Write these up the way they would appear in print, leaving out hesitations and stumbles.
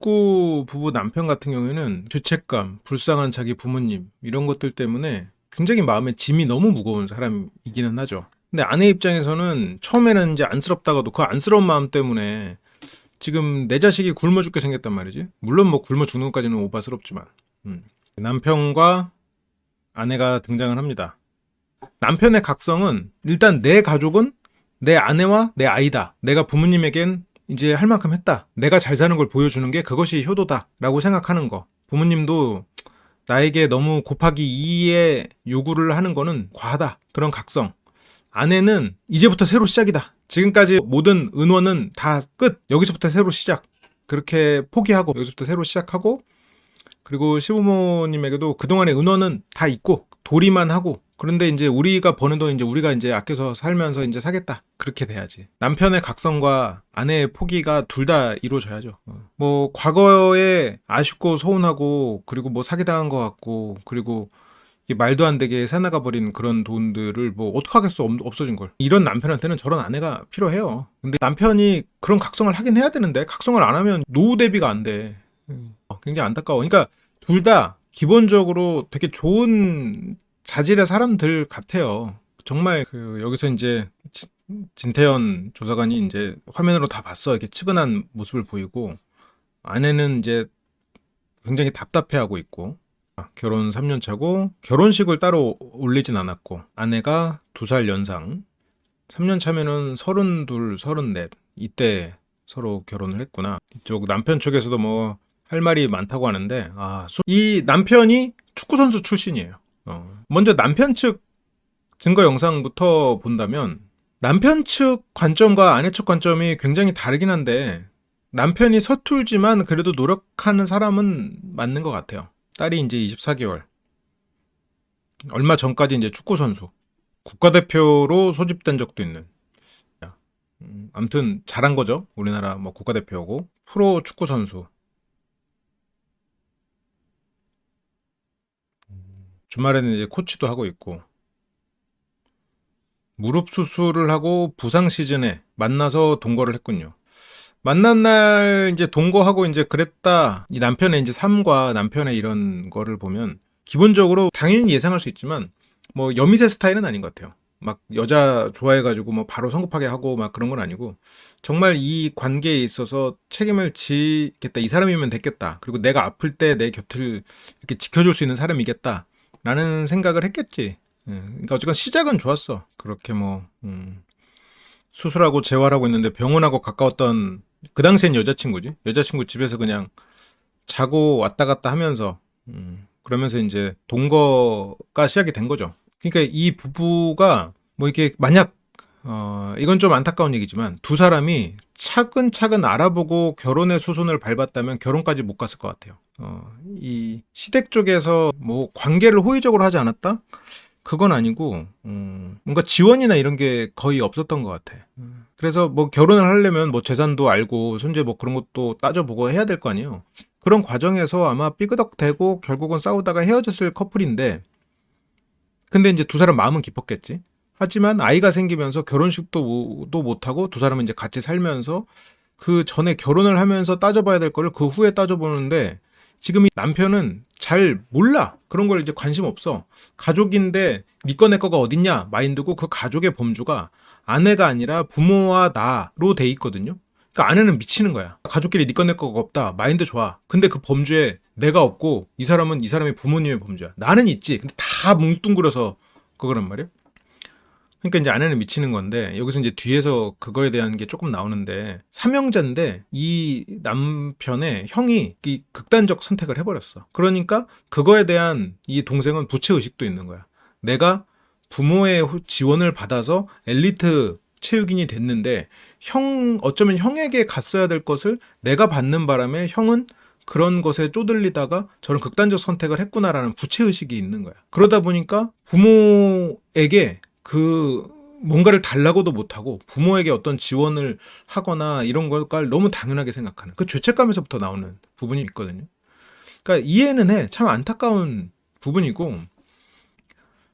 직구 부부 남편 같은 경우에는 죄책감, 불쌍한 자기 부모님 이런 것들 때문에 굉장히 마음에 짐이 너무 무거운 사람이기는 하죠. 근데 아내 입장에서는 처음에는 이제 안쓰럽다가도 그 안쓰러운 마음 때문에 지금 내 자식이 굶어 죽게 생겼단 말이지. 물론 뭐 굶어 죽는 것까지는 오바스럽지만. 남편과 아내가 등장을 합니다. 남편의 각성은 일단 내 가족은 내 아내와 내 아이다. 내가 부모님에겐 이제 할 만큼 했다. 내가 잘 사는 걸 보여주는 게 그것이 효도다라고 생각하는 거. 부모님도 나에게 너무 곱하기 2의 요구를 하는 거는 과하다. 그런 각성. 아내는 이제부터 새로 시작이다. 지금까지 모든 은원은 다 끝. 여기서부터 새로 시작. 그렇게 포기하고 여기서부터 새로 시작하고, 그리고 시부모님에게도 그동안의 은원은 다 잊고 도리만 하고, 그런데 이제 우리가 버는 돈 이제 우리가 이제 아껴서 살면서 이제 사겠다. 그렇게 돼야지. 남편의 각성과 아내의 포기가 둘 다 이루어져야죠. 뭐 과거에 아쉽고 서운하고, 그리고 뭐 사기당한 것 같고, 그리고 이게 말도 안 되게 새나가 버린 그런 돈들을 뭐 어떡하겠어. 없어진 걸. 이런 남편한테는 저런 아내가 필요해요. 근데 남편이 그런 각성을 하긴 해야 되는데 각성을 안 하면 노후 대비가 안 돼. 굉장히 안타까워. 그러니까 둘 다 기본적으로 되게 좋은 자질의 사람들 같아요. 정말 여기서 이제 진태현 조사관이 이제 화면으로 다 봤어. 이렇게 측은한 모습을 보이고, 아내는 이제 굉장히 답답해하고 있고, 결혼 3년 차고 결혼식을 따로 올리진 않았고, 아내가 2살 연상, 3년 차면은 32, 34 이때 서로 결혼을 했구나. 이쪽 남편 쪽에서도 뭐 할 말이 많다고 하는데, 이 남편이 축구선수 출신이에요. 먼저 남편 측 증거 영상부터 본다면 남편 측 관점과 아내 측 관점이 굉장히 다르긴 한데, 남편이 서툴지만 그래도 노력하는 사람은 맞는 것 같아요. 딸이 이제 24개월. 얼마 전까지 이제 축구선수. 국가대표로 소집된 적도 있는. 아무튼 잘한 거죠. 우리나라 뭐 국가대표고. 프로 축구선수. 주말에는 이제 코치도 하고 있고. 무릎 수술을 하고 부상 시즌에 만나서 동거를 했군요. 만난 날 이제 동거하고 이제 그랬다. 이 남편의 이제 삶과 남편의 이런 거를 보면 기본적으로 당연히 예상할 수 있지만 뭐 여미새 스타일은 아닌 것 같아요. 막 여자 좋아해가지고 뭐 바로 성급하게 하고 막 그런 건 아니고, 정말 이 관계에 있어서 책임을 지겠다. 이 사람이면 됐겠다. 그리고 내가 아플 때 내 곁을 이렇게 지켜줄 수 있는 사람이겠다. 라는 생각을 했겠지. 그러니까 어쨌건 시작은 좋았어. 그렇게 뭐 수술하고 재활하고 있는데 병원하고 가까웠던, 그 당시엔 여자친구지. 여자친구 집에서 그냥 자고 왔다 갔다 하면서 그러면서 이제 동거가 시작이 된 거죠. 그러니까 이 부부가 뭐 이렇게 만약 이건 좀 안타까운 얘기지만 두 사람이 차근차근 알아보고 결혼의 수순을 밟았다면 결혼까지 못 갔을 것 같아요. 이 시댁 쪽에서 뭐 관계를 호의적으로 하지 않았다? 그건 아니고 뭔가 지원이나 이런 게 거의 없었던 것 같아. 그래서 뭐 결혼을 하려면 뭐 재산도 알고 손재 뭐 그런 것도 따져보고 해야 될 거 아니에요. 그런 과정에서 아마 삐그덕대고 결국은 싸우다가 헤어졌을 커플인데, 근데 이제 두 사람 마음은 깊었겠지. 하지만 아이가 생기면서 결혼식도 또 못하고 두 사람은 이제 같이 살면서 그 전에 결혼을 하면서 따져봐야 될 거를 그 후에 따져보는데, 지금 이 남편은 잘 몰라. 그런 걸 이제 관심 없어. 가족인데 니 거 내 거가 어딨냐 마인드고, 그 가족의 범주가 아내가 아니라 부모와 나로 돼 있거든요. 그러니까 아내는 미치는 거야. 가족끼리 니 거 내 거가 없다. 마인드 좋아. 근데 그 범주에 내가 없고 이 사람은 이 사람의 부모님의 범주야. 나는 있지. 근데 다 뭉뚱그려서 그거란 말이야. 그러니까 이제 아내는 미치는 건데, 여기서 이제 뒤에서 그거에 대한 게 조금 나오는데, 삼형제인데 이 남편의 형이 이 극단적 선택을 해버렸어. 그러니까 그거에 대한 이 동생은 부채의식도 있는 거야. 내가 부모의 지원을 받아서 엘리트 체육인이 됐는데 어쩌면 형에게 갔어야 될 것을 내가 받는 바람에 형은 그런 것에 쪼들리다가 저런 극단적 선택을 했구나라는 부채의식이 있는 거야. 그러다 보니까 부모에게 뭔가를 달라고도 못하고 부모에게 어떤 지원을 하거나 이런 걸 너무 당연하게 생각하는 그 죄책감에서부터 나오는 부분이 있거든요. 그러니까 이해는 해. 참 안타까운 부분이고,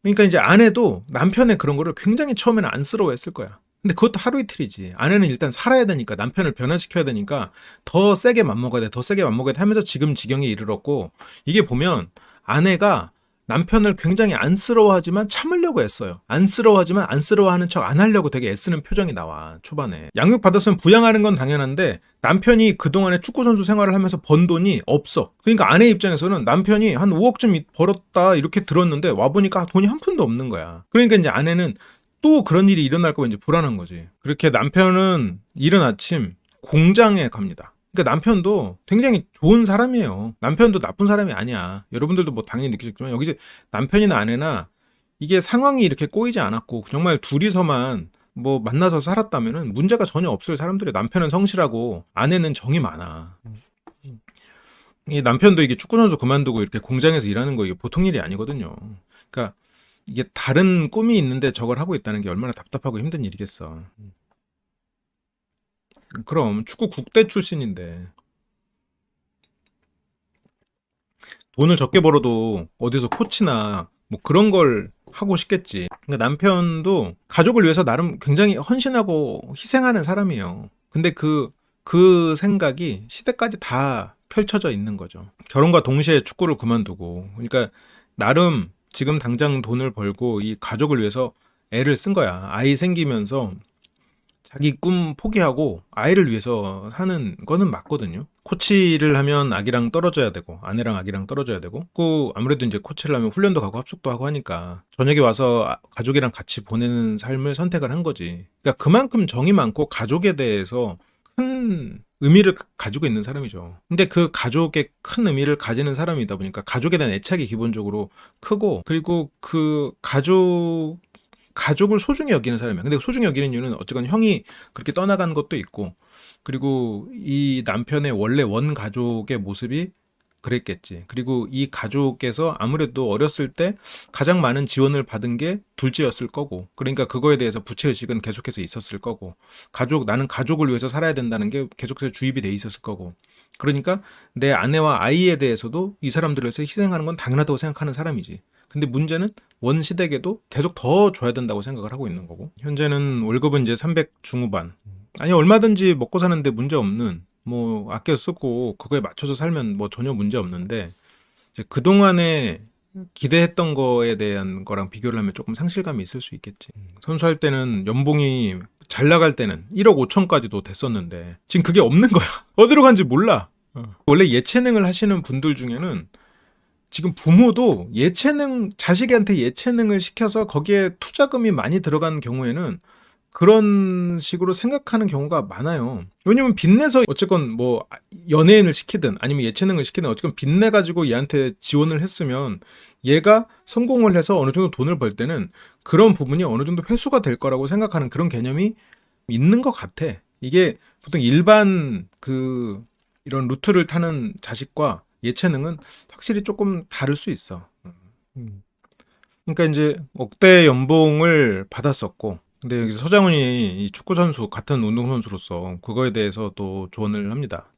그러니까 이제 아내도 남편의 그런 거를 굉장히 처음에는 안쓰러워했을 거야. 근데 그것도 하루 이틀이지. 아내는 일단 살아야 되니까, 남편을 변화시켜야 되니까 더 세게 맘먹어야 돼, 더 세게 맘먹어야 돼 하면서 지금 지경에 이르렀고, 이게 보면 아내가 남편을 굉장히 안쓰러워하지만 참으려고 애써요. 안쓰러워하지만 안쓰러워하는 척 안 하려고 되게 애쓰는 표정이 나와, 초반에. 양육받았으면 부양하는 건 당연한데 남편이 그동안에 축구선수 생활을 하면서 번 돈이 없어. 그러니까 아내 입장에서는 남편이 한 5억쯤 벌었다 이렇게 들었는데 와보니까 돈이 한 푼도 없는 거야. 그러니까 이제 아내는 또 그런 일이 일어날 거면 이제 불안한 거지. 그렇게 남편은 이른 아침 공장에 갑니다. 그러니까 남편도 굉장히 좋은 사람이에요. 남편도 나쁜 사람이 아니야. 여러분들도 뭐 당연히 느끼셨지만 여기 이제 남편이나 아내나 이게 상황이 이렇게 꼬이지 않았고 정말 둘이서만 뭐 만나서 살았다면은 문제가 전혀 없을 사람들이. 남편은 성실하고 아내는 정이 많아. 이 남편도 이게 축구 선수 그만두고 이렇게 공장에서 일하는 거 이게 보통 일이 아니거든요. 그러니까 이게 다른 꿈이 있는데 저걸 하고 있다는 게 얼마나 답답하고 힘든 일이겠어. 그럼 축구 국대 출신인데 돈을 적게 벌어도 어디서 코치나 뭐 그런 걸 하고 싶겠지. 그러니까 남편도 가족을 위해서 나름 굉장히 헌신하고 희생하는 사람이에요. 근데 그 생각이 시대까지 다 펼쳐져 있는 거죠. 결혼과 동시에 축구를 그만두고, 그러니까 나름 지금 당장 돈을 벌고 이 가족을 위해서 애를 쓴 거야. 아이 생기면서 자기 꿈 포기하고 아이를 위해서 사는 거는 맞거든요. 코치를 하면 아기랑 떨어져야 되고, 아내랑 아기랑 떨어져야 되고, 그 아무래도 이제 코치를 하면 훈련도 가고 합숙도 하고 하니까 저녁에 와서 가족이랑 같이 보내는 삶을 선택을 한 거지. 그러니까 그만큼 정이 많고 가족에 대해서 큰 의미를 가지고 있는 사람이죠. 근데 그 가족의 큰 의미를 가지는 사람이다 보니까 가족에 대한 애착이 기본적으로 크고, 그리고 그 가족을 소중히 여기는 사람이야. 근데 소중히 여기는 이유는 어쨌건 형이 그렇게 떠나간 것도 있고, 그리고 이 남편의 원래 원 가족의 모습이 그랬겠지. 그리고 이 가족에서 아무래도 어렸을 때 가장 많은 지원을 받은 게 둘째였을 거고, 그러니까 그거에 대해서 부채의식은 계속해서 있었을 거고, 나는 가족을 위해서 살아야 된다는 게 계속해서 주입이 돼 있었을 거고, 그러니까 내 아내와 아이에 대해서도 이 사람들을 위해서 희생하는 건 당연하다고 생각하는 사람이지. 근데 문제는 원시댁에도 계속 더 줘야 된다고 생각을 하고 있는 거고, 현재는 월급은 이제 300 중후반. 아니, 얼마든지 먹고 사는데 문제 없는, 뭐 아껴 쓰고 그거에 맞춰서 살면 뭐 전혀 문제 없는데, 이제 그동안에 기대했던 거에 대한 거랑 비교를 하면 조금 상실감이 있을 수 있겠지. 선수할 때는 연봉이 잘 나갈 때는 1억 5천까지도 됐었는데 지금 그게 없는 거야. 어디로 간지 몰라. 원래 예체능을 하시는 분들 중에는 지금 부모도 자식한테 예체능을 시켜서 거기에 투자금이 많이 들어간 경우에는 그런 식으로 생각하는 경우가 많아요. 왜냐면 빚내서 어쨌건 뭐 연예인을 시키든 아니면 예체능을 시키든 어쨌건 빚내가지고 얘한테 지원을 했으면 얘가 성공을 해서 어느 정도 돈을 벌 때는 그런 부분이 어느 정도 회수가 될 거라고 생각하는 그런 개념이 있는 것 같아. 이게 보통 일반 이런 루트를 타는 자식과 예체능은 확실히 조금 다를 수 있어. 그러니까 이제 억대 연봉을 받았었고, 근데 여기서 서장훈이 이 축구 선수 같은 운동 선수로서 그거에 대해서 또 조언을 합니다.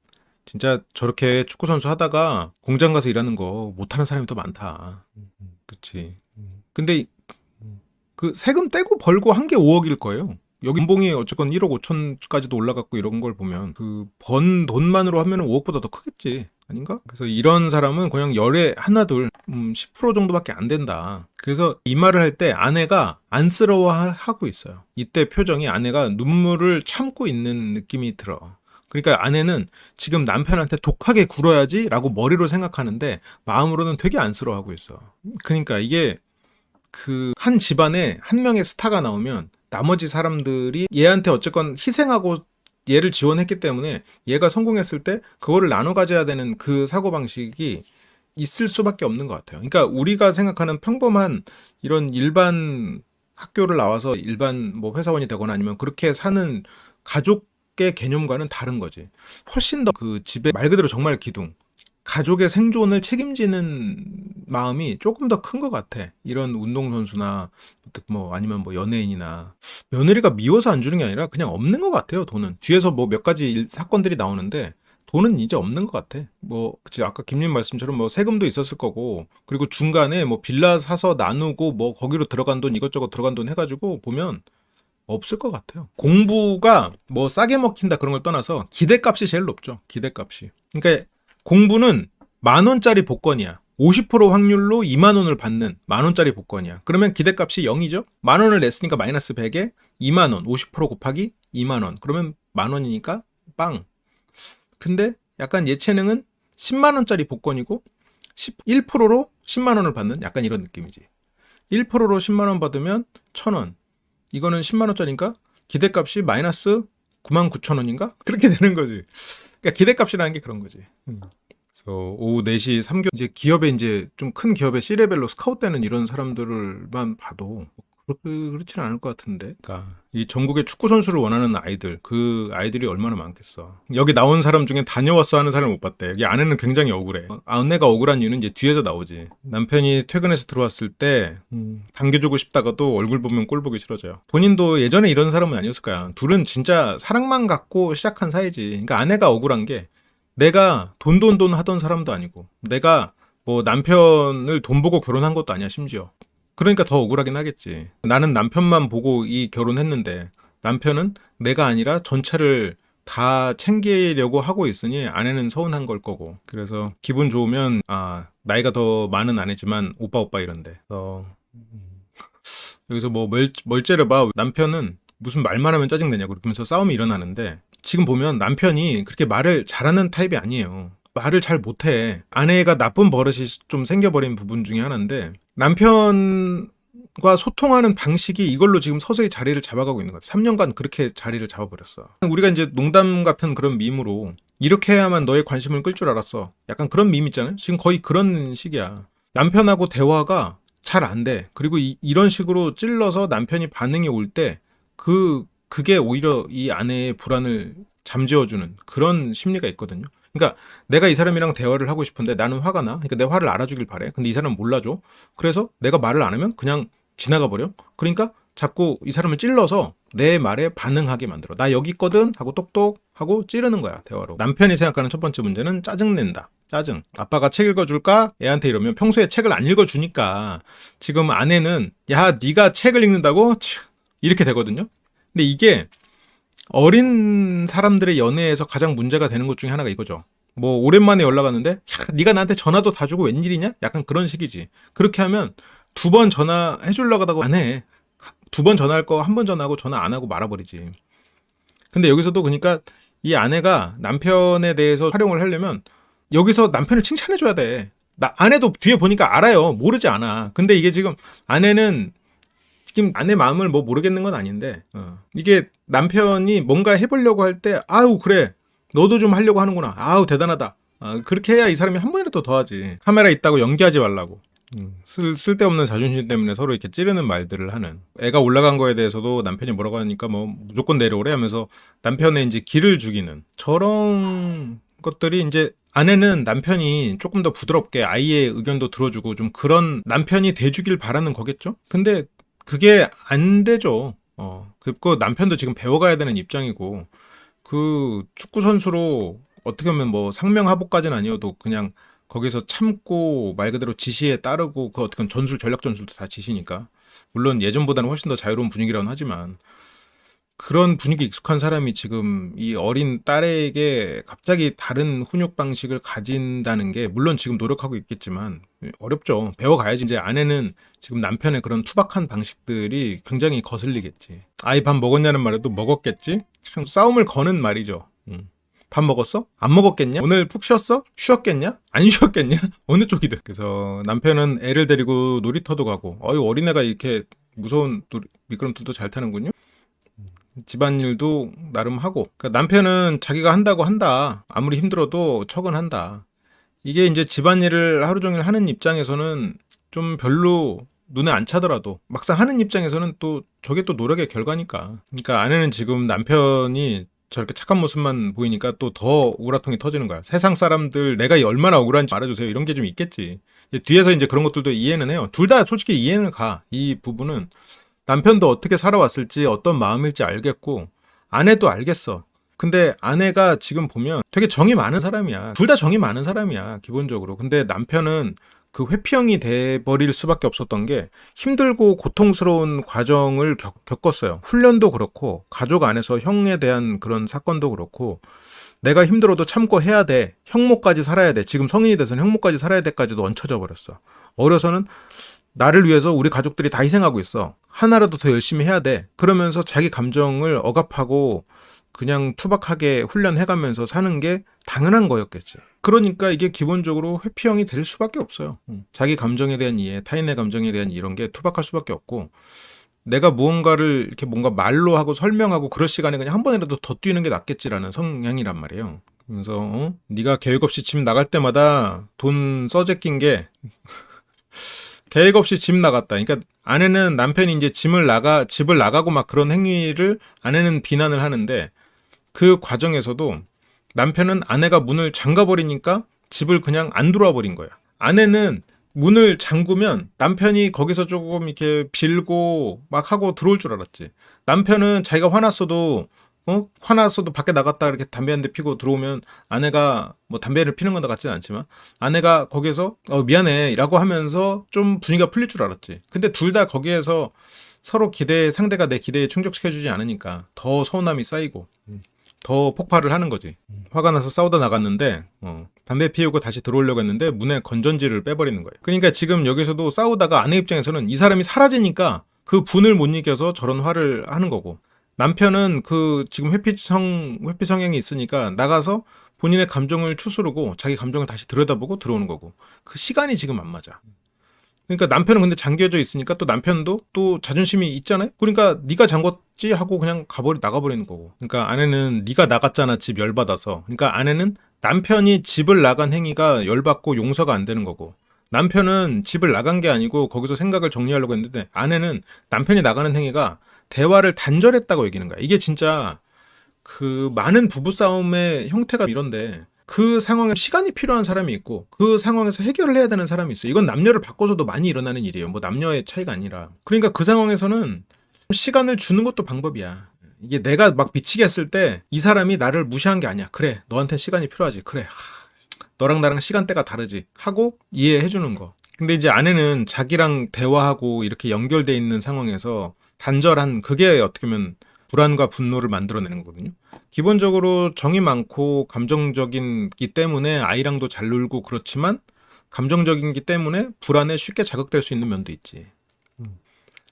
진짜 저렇게 축구 선수 하다가 공장 가서 일하는 거 못하는 사람이 더 많다. 그렇지. 근데 그 세금 떼고 벌고 한 게 5억일 거예요. 여기 연봉이 어쨌건 1억 5천까지도 올라갔고 이런 걸 보면 그 번 돈만으로 하면은 5억보다 더 크겠지. 아닌가? 그래서 이런 사람은 그냥 열에 하나 둘 10% 정도밖에 안 된다. 그래서 이 말을 할 때 아내가 안쓰러워하고 있어요. 이때 표정이 아내가 눈물을 참고 있는 느낌이 들어. 그러니까 아내는 지금 남편한테 독하게 굴어야지 라고 머리로 생각하는데 마음으로는 되게 안쓰러워하고 있어. 그러니까 이게 한 집안에 한 명의 스타가 나오면 나머지 사람들이 얘한테 어쨌건 희생하고 얘를 지원했기 때문에 얘가 성공했을 때 그거를 나눠 가져야 되는 그 사고방식이 있을 수밖에 없는 것 같아요. 그러니까 우리가 생각하는 평범한 이런 일반 학교를 나와서 일반 뭐 회사원이 되거나 아니면 그렇게 사는 가족의 개념과는 다른 거지. 훨씬 더 그 집에 말 그대로 정말 기둥, 가족의 생존을 책임지는 마음이 조금 더 큰 것 같아. 이런 운동선수나 뭐 아니면 뭐 연예인이나. 며느리가 미워서 안 주는 게 아니라 그냥 없는 것 같아요. 돈은 뒤에서 뭐 몇 가지 사건들이 나오는데 돈은 이제 없는 것 같아. 뭐 그치, 아까 김님 말씀처럼 뭐 세금도 있었을 거고, 그리고 중간에 뭐 빌라 사서 나누고 뭐 거기로 들어간 돈 이것저것 들어간 돈 해가지고 보면 없을 것 같아요. 공부가 뭐 싸게 먹힌다 그런 걸 떠나서 기대값이 제일 높죠. 기대값이. 그러니까 공부는 10,000원짜리 복권이야. 50% 확률로 2만 원을 받는 10,000원짜리 복권이야. 그러면 기대값이 0이죠. 10,000원을 냈으니까 마이너스 100에 2만 원, 50% 곱하기 2만 원. 그러면 10,000원이니까 빵. 근데 약간 예체능은 10만 원짜리 복권이고 1%로 10만 원을 받는 약간 이런 느낌이지. 1%로 10만 원 받으면 1,000원. 이거는 10만 원짜리니까 기대값이 마이너스 99,000원인가? 그렇게 되는 거지. 그러니까 기대값이라는 게 그런 거지. 그래서 오후 4시 3교 이제 기업에 이제 좀 큰 기업의 C레벨로 스카웃되는 이런 사람들만 봐도 그렇지는 않을 것 같은데. 그러니까 이 전국에 축구 선수를 원하는 아이들, 그 아이들이 얼마나 많겠어. 여기 나온 사람 중에 다녀왔어 하는 사람을 못 봤대. 여기 아내는 굉장히 억울해. 아내가 억울한 이유는 이제 뒤에서 나오지. 남편이 퇴근해서 들어왔을 때 당겨주고 싶다가도 얼굴 보면 꼴 보기 싫어져요. 본인도 예전에 이런 사람은 아니었을 거야. 둘은 진짜 사랑만 갖고 시작한 사이지. 그러니까 아내가 억울한 게 내가 돈 하던 사람도 아니고 내가 뭐 남편을 돈 보고 결혼한 것도 아니야 심지어. 그러니까 더 억울하긴 하겠지. 나는 남편만 보고 이 결혼했는데 남편은 내가 아니라 전체를 다 챙기려고 하고 있으니 아내는 서운한 걸 거고. 그래서 기분 좋으면 나이가 더 많은 아내지만 오빠 이런데. 여기서 뭐 멀째를 봐. 남편은 무슨 말만 하면 짜증내냐고 그러면서 싸움이 일어나는데 지금 보면 남편이 그렇게 말을 잘하는 타입이 아니에요. 말을 잘 못해. 아내가 나쁜 버릇이 좀 생겨버린 부분 중에 하나인데 남편과 소통하는 방식이 이걸로 지금 서서히 자리를 잡아가고 있는 것 같아. 3년간 그렇게 자리를 잡아버렸어. 우리가 이제 농담 같은 그런 밈으로 이렇게 해야만 너의 관심을 끌 줄 알았어. 약간 그런 밈 있잖아요. 지금 거의 그런 식이야. 남편하고 대화가 잘 안 돼. 그리고 이런 식으로 찔러서 남편이 반응이 올 때 그게 오히려 이 아내의 불안을 잠재워주는 그런 심리가 있거든요. 그러니까 내가 이 사람이랑 대화를 하고 싶은데 나는 화가 나. 그러니까 내 화를 알아주길 바래. 근데 이 사람은 몰라줘. 그래서 내가 말을 안 하면 그냥 지나가 버려. 그러니까 자꾸 이 사람을 찔러서 내 말에 반응하게 만들어. 나 여기 있거든 하고 똑똑 하고 찌르는 거야 대화로. 남편이 생각하는 첫 번째 문제는 짜증낸다. 짜증. 아빠가 책 읽어줄까? 애한테 이러면 평소에 책을 안 읽어주니까 지금 아내는 야 네가 책을 읽는다고? 이렇게 되거든요. 근데 이게 어린 사람들의 연애에서 가장 문제가 되는 것 중에 하나가 이거죠. 뭐 오랜만에 연락 왔는데 야, 네가 나한테 전화도 다 주고 웬일이냐? 약간 그런 식이지. 그렇게 하면 2번 전화해 주려고 하다가 안 해. 2번 전화할 거 1번 전화하고 전화 안 하고 말아버리지. 근데 여기서도 그러니까 이 아내가 남편에 대해서 활용을 하려면 여기서 남편을 칭찬해줘야 돼. 아내도 뒤에 보니까 알아요. 모르지 않아. 근데 이게 지금 아내는 지금 아내 마음을 뭐 모르겠는 건 아닌데 이게 남편이 뭔가 해보려고 할 때 아우 그래 너도 좀 하려고 하는구나 아우 대단하다 그렇게 해야 이 사람이 한 번이라도 더 하지. 카메라 있다고 연기하지 말라고. 쓸데없는 자존심 때문에 서로 이렇게 찌르는 말들을 하는. 애가 올라간 거에 대해서도 남편이 뭐라고 하니까 뭐 무조건 내려오래 하면서 남편의 이제 기를 죽이는 저런 것들이 이제 아내는 남편이 조금 더 부드럽게 아이의 의견도 들어주고 좀 그런 남편이 돼주길 바라는 거겠죠. 근데 그게 안 되죠. 그리고 남편도 지금 배워가야 되는 입장이고, 그 축구 선수로 어떻게 보면 뭐 상명하복까지는 아니어도 그냥 거기서 참고 말 그대로 지시에 따르고 그 어떻게 전략 전술도 다 지시니까. 물론 예전보다는 훨씬 더 자유로운 분위기라고는 하지만 그런 분위기 익숙한 사람이 지금 이 어린 딸에게 갑자기 다른 훈육 방식을 가진다는 게 물론 지금 노력하고 있겠지만 어렵죠. 배워가야지. 이제 아내는 지금 남편의 그런 투박한 방식들이 굉장히 거슬리겠지. 아이 밥 먹었냐는 말에도 먹었겠지? 참 싸움을 거는 말이죠. 밥 먹었어? 안 먹었겠냐? 오늘 푹 쉬었어? 쉬었겠냐? 안 쉬었겠냐? 어느 쪽이든. 그래서 남편은 애를 데리고 놀이터도 가고 어린애가 이렇게 무서운 미끄럼틀도 잘 타는군요. 집안일도 나름 하고. 그러니까 남편은 자기가 한다고 한다. 아무리 힘들어도 척은 한다. 이게 이제 집안일을 하루 종일 하는 입장에서는 좀 별로 눈에 안 차더라도 막상 하는 입장에서는 또 저게 또 노력의 결과니까. 그러니까 아내는 지금 남편이 저렇게 착한 모습만 보이니까 또 더 우라통이 터지는 거야. 세상 사람들 내가 얼마나 억울한지 말해주세요. 이런 게 좀 있겠지. 뒤에서 이제 그런 것들도 이해는 해요. 둘 다 솔직히 이해는 가. 이 부분은 남편도 어떻게 살아왔을지 어떤 마음일지 알겠고 아내도 알겠어. 근데 아내가 지금 보면 되게 정이 많은 사람이야. 둘 다 정이 많은 사람이야 기본적으로. 근데 남편은 그 회피형이 돼버릴 수밖에 없었던 게 힘들고 고통스러운 과정을 겪었어요. 훈련도 그렇고 가족 안에서 형에 대한 그런 사건도 그렇고 내가 힘들어도 참고 해야 돼. 형목까지 살아야 돼. 지금 성인이 돼서는 형목까지 살아야 돼까지도 얹혀져 버렸어. 어려서는 나를 위해서 우리 가족들이 다 희생하고 있어. 하나라도 더 열심히 해야 돼. 그러면서 자기 감정을 억압하고 그냥 투박하게 훈련해가면서 사는 게 당연한 거였겠지. 그러니까 이게 기본적으로 회피형이 될 수밖에 없어요. 자기 감정에 대한 이해, 타인의 감정에 대한 이런 게 투박할 수밖에 없고 내가 무언가를 이렇게 뭔가 말로 하고 설명하고 그럴 시간에 그냥 한 번이라도 더 뛰는 게 낫겠지라는 성향이란 말이에요. 그래서 네가 계획 없이 집 나갈 때마다 돈 써제낀 게 계획 없이 집 나갔다. 그러니까 아내는 남편이 이제 집을 나가고 막 그런 행위를 아내는 비난을 하는데 그 과정에서도 남편은 아내가 문을 잠가버리니까 집을 그냥 안 들어와 버린 거야. 아내는 문을 잠그면 남편이 거기서 조금 이렇게 빌고 막 하고 들어올 줄 알았지. 남편은 자기가 화났어도 밖에 나갔다 이렇게 담배 한 대 피고 들어오면 아내가 뭐 담배를 피는 건 같지는 않지만 아내가 거기에서 미안해 라고 하면서 좀 분위기가 풀릴 줄 알았지. 근데 둘 다 거기에서 서로 상대가 내 기대에 충족시켜주지 않으니까 더 서운함이 쌓이고 더 폭발을 하는 거지. 화가 나서 싸우다 나갔는데 담배 피우고 다시 들어오려고 했는데 문에 건전지를 빼버리는 거예요. 그러니까 지금 여기서도 싸우다가 아내 입장에서는 이 사람이 사라지니까 그 분을 못 이겨서 저런 화를 하는 거고 남편은 그 지금 회피 성향이 있으니까 나가서 본인의 감정을 추스르고 자기 감정을 다시 들여다보고 들어오는 거고 그 시간이 지금 안 맞아. 그러니까 남편은 근데 잠겨져 있으니까 또 남편도 또 자존심이 있잖아요. 그러니까 네가 잠궜지 하고 그냥 나가버리는 거고. 그러니까 아내는 네가 나갔잖아 집 열받아서. 그러니까 아내는 남편이 집을 나간 행위가 열받고 용서가 안 되는 거고. 남편은 집을 나간 게 아니고 거기서 생각을 정리하려고 했는데 아내는 남편이 나가는 행위가 대화를 단절했다고 얘기하는 거야. 이게 진짜 그 많은 부부싸움의 형태가 이런데 그 상황에 시간이 필요한 사람이 있고 그 상황에서 해결을 해야 되는 사람이 있어요. 이건 남녀를 바꿔서도 많이 일어나는 일이에요. 뭐 남녀의 차이가 아니라. 그러니까 그 상황에서는 시간을 주는 것도 방법이야. 이게 내가 막 미치게 했을 때 이 사람이 나를 무시한 게 아니야. 그래, 너한테 시간이 필요하지. 그래, 너랑 나랑 시간대가 다르지. 하고 이해해 주는 거. 근데 이제 아내는 자기랑 대화하고 이렇게 연결돼 있는 상황에서 단절한 그게 어떻게 보면 불안과 분노를 만들어내는 거거든요. 기본적으로 정이 많고 감정적이기 때문에 아이랑도 잘 놀고 그렇지만 감정적이기 때문에 불안에 쉽게 자극될 수 있는 면도 있지.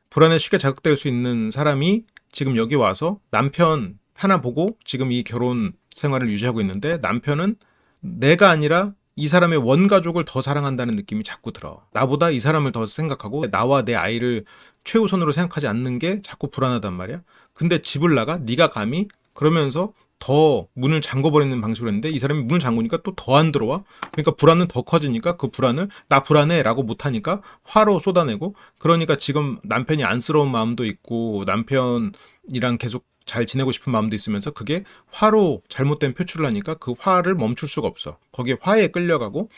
불안에 쉽게 자극될 수 있는 사람이 지금 여기 와서 남편 하나 보고 지금 이 결혼 생활을 유지하고 있는데 남편은 내가 아니라 이 사람의 원가족을 더 사랑한다는 느낌이 자꾸 들어. 나보다 이 사람을 더 생각하고 나와 내 아이를 최우선으로 생각하지 않는 게 자꾸 불안하단 말이야. 근데 집을 나가? 네가 감히? 그러면서 더 문을 잠궈버리는 방식으로 했는데 이 사람이 문을 잠그니까 또 더 안 들어와. 그러니까 불안은 더 커지니까 그 불안을 나 불안해 라고 못하니까 화로 쏟아내고 그러니까 지금 남편이 안쓰러운 마음도 있고 남편이랑 계속 잘 지내고 싶은 마음도 있으면서 그게 화로 잘못된 표출을 하니까 그 화를 멈출 수가 없어. 거기에 화에 끌려가고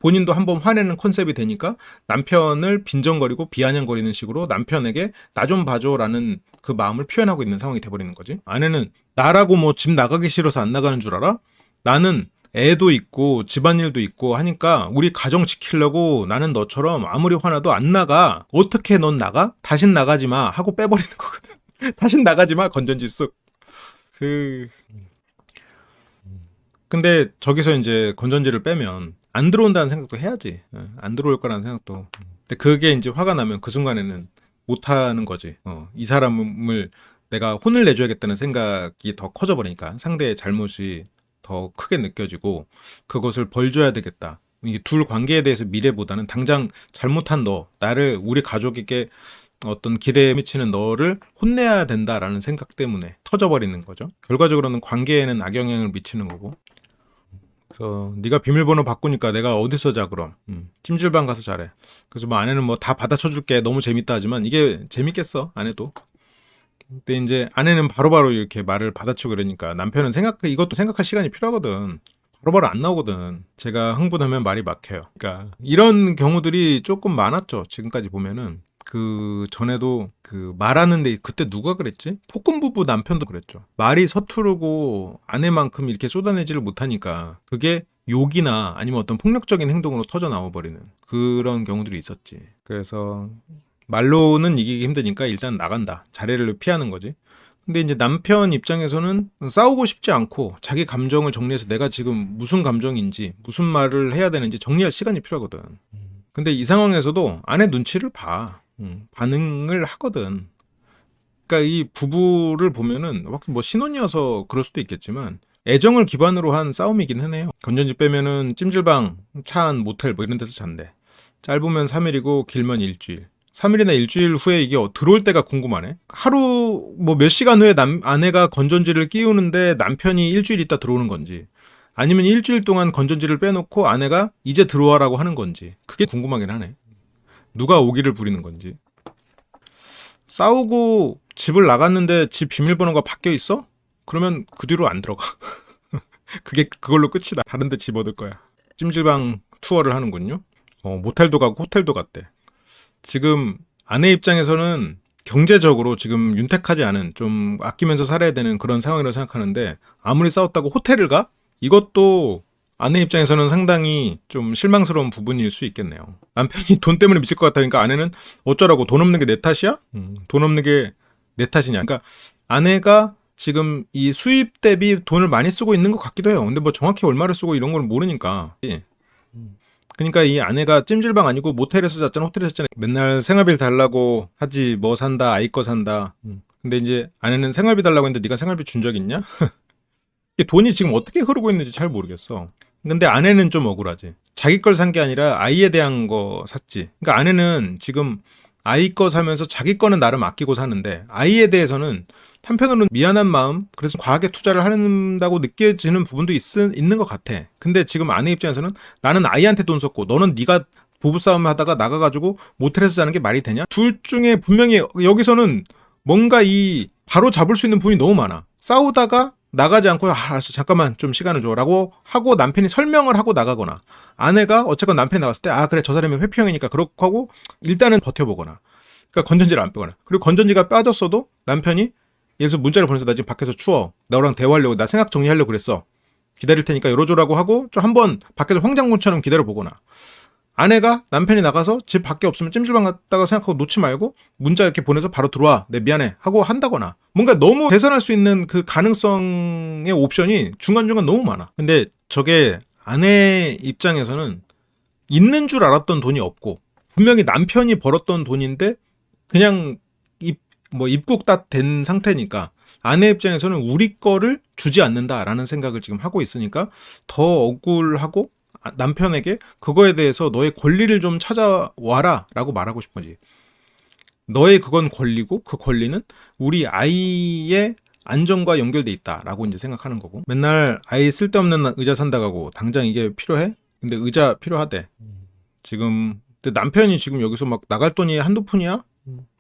본인도 한번 화내는 컨셉이 되니까 남편을 빈정거리고 비아냥거리는 식으로 남편에게 나 좀 봐줘라는 그 마음을 표현하고 있는 상황이 돼버리는 거지. 아내는 나라고 뭐 집 나가기 싫어서 안 나가는 줄 알아? 나는 애도 있고 집안일도 있고 하니까 우리 가정 지키려고 나는 너처럼 아무리 화나도 안 나가. 어떻게 넌 나가? 다신 나가지 마 하고 빼버리는 거거든. 다신 나가지 마 건전지 쓱. 근데 저기서 이제 건전지를 빼면 안 들어온다는 생각도 해야지. 안 들어올 거라는 생각도. 근데 그게 이제 화가 나면 그 순간에는 못 하는 거지. 이 사람을 내가 혼을 내줘야겠다는 생각이 더 커져 버리니까 상대의 잘못이 더 크게 느껴지고 그것을 벌줘야 되겠다. 이게 둘 관계에 대해서 미래보다는 당장 잘못한 나를 우리 가족에게 어떤 기대에 미치는 너를 혼내야 된다라는 생각 때문에 터져버리는 거죠. 결과적으로는 관계에는 악영향을 미치는 거고. 그래서 네가 비밀번호 바꾸니까 내가 어디서 자 그럼? 찜질방 가서 자래. 그래서 뭐 아내는 뭐 다 받아쳐줄게 너무 재밌다 하지만 이게 재밌겠어 아내도. 근데 이제 아내는 바로바로 이렇게 말을 받아치고 그러니까 남편은 이것도 생각할 시간이 필요하거든. 바로바로 안 나오거든. 제가 흥분하면 말이 막혀요. 그러니까 이런 경우들이 조금 많았죠. 지금까지 보면은. 그 전에도 그 말하는데 그때 누가 그랬지? 폭군부부 남편도 그랬죠. 말이 서투르고 아내만큼 이렇게 쏟아내지를 못하니까 그게 욕이나 아니면 어떤 폭력적인 행동으로 터져 나와버리는 그런 경우들이 있었지. 그래서 말로는 이기기 힘드니까 일단 나간다. 자리를 피하는 거지. 근데 이제 남편 입장에서는 싸우고 싶지 않고 자기 감정을 정리해서 내가 지금 무슨 감정인지 무슨 말을 해야 되는지 정리할 시간이 필요하거든. 근데 이 상황에서도 아내 눈치를 봐. 반응을 하거든. 그러니까 이 부부를 보면은 뭐 신혼이어서 그럴 수도 있겠지만 애정을 기반으로 한 싸움이긴 해요. 건전지 빼면은 찜질방, 차 안, 모텔 뭐 이런 데서 잔대. 짧으면 3일이고 길면 일주일. 3일이나 일주일 후에 이게 들어올 때가 궁금하네. 하루 뭐 몇 시간 후에 아내가 건전지를 끼우는데 남편이 일주일 있다 들어오는 건지, 아니면 일주일 동안 건전지를 빼놓고 아내가 이제 들어와라고 하는 건지, 그게 궁금하긴 하네. 누가 오기를 부리는 건지. 싸우고 집을 나갔는데 집 비밀번호가 바뀌어 있어? 그러면 그 뒤로 안 들어가. 그걸로 끝이다. 다른 데 집 얻을 거야. 찜질방 투어를 하는군요. 모텔도 가고 호텔도 갔대. 지금 아내 입장에서는 경제적으로 지금 윤택하지 않은, 좀 아끼면서 살아야 되는 그런 상황이라고 생각하는데, 아무리 싸웠다고 호텔을 가? 이것도 아내 입장에서는 상당히 좀 실망스러운 부분일 수 있겠네요. 남편이 돈 때문에 미칠 것 같다니까 아내는 어쩌라고, 돈 없는 게 내 탓이야? 돈 없는 게 내 탓이냐. 그러니까 아내가 지금 이 수입 대비 돈을 많이 쓰고 있는 것 같기도 해요. 근데 뭐 정확히 얼마를 쓰고 이런 걸 모르니까. 그러니까 이 아내가 찜질방 아니고 모텔에서 잤잖아, 호텔에서 잤잖아. 맨날 생활비를 달라고 하지, 뭐 산다, 아이 거 산다. 근데 이제 아내는 생활비 달라고 했는데 네가 생활비 준 적 있냐? 이게 돈이 지금 어떻게 흐르고 있는지 잘 모르겠어. 근데 아내는 좀 억울하지. 자기 걸 산 게 아니라 아이에 대한 거 샀지. 그러니까 아내는 지금 아이 거 사면서 자기 거는 나름 아끼고 사는데, 아이에 대해서는 한편으로는 미안한 마음, 그래서 과하게 투자를 한다고 느껴지는 부분도 있는 것 같아. 근데 지금 아내 입장에서는 나는 아이한테 돈 썼고 너는 네가 부부싸움 하다가 나가가지고 모텔에서 자는 게 말이 되냐? 둘 중에 분명히 여기서는 뭔가 이 바로 잡을 수 있는 부분이 너무 많아. 싸우다가 나가지 않고 알았어, 잠깐만 좀 시간을 줘라고 하고 남편이 설명을 하고 나가거나, 아내가 어쨌건 남편이 나갔을 때 그래 저 사람이 회피형이니까 그렇게 하고 일단은 버텨보거나, 그러니까 건전지를 안 빼거나, 그리고 건전지가 빠졌어도 남편이 예를 들어서 문자를 보내서 나 지금 밖에서 추워, 너랑 대화하려고, 나 생각 정리하려고 그랬어, 기다릴 테니까 열어줘라고 하고 좀 한번 밖에서 황장군처럼 기다려보거나, 아내가 남편이 나가서 집 밖에 없으면 찜질방 갔다가 생각하고 놓지 말고 문자 이렇게 보내서 바로 들어와, 내 미안해 하고 한다거나, 뭔가 너무 개선할 수 있는 그 가능성의 옵션이 중간중간 너무 많아. 근데 저게 아내 입장에서는 있는 줄 알았던 돈이 없고 분명히 남편이 벌었던 돈인데 그냥 입국 다 된 상태니까 아내 입장에서는 우리 거를 주지 않는다라는 생각을 지금 하고 있으니까 더 억울하고, 남편에게 그거에 대해서 너의 권리를 좀 찾아와라 라고 말하고 싶은 거지. 너의 그건 권리고 그 권리는 우리 아이의 안전과 연결돼 있다라고 이제 생각하는 거고, 맨날 아이 쓸데없는 의자 산다고 당장 이게 필요해? 근데 의자 필요하대. 지금 근데 남편이 지금 여기서 막 나갈 돈이 한두 푼이야?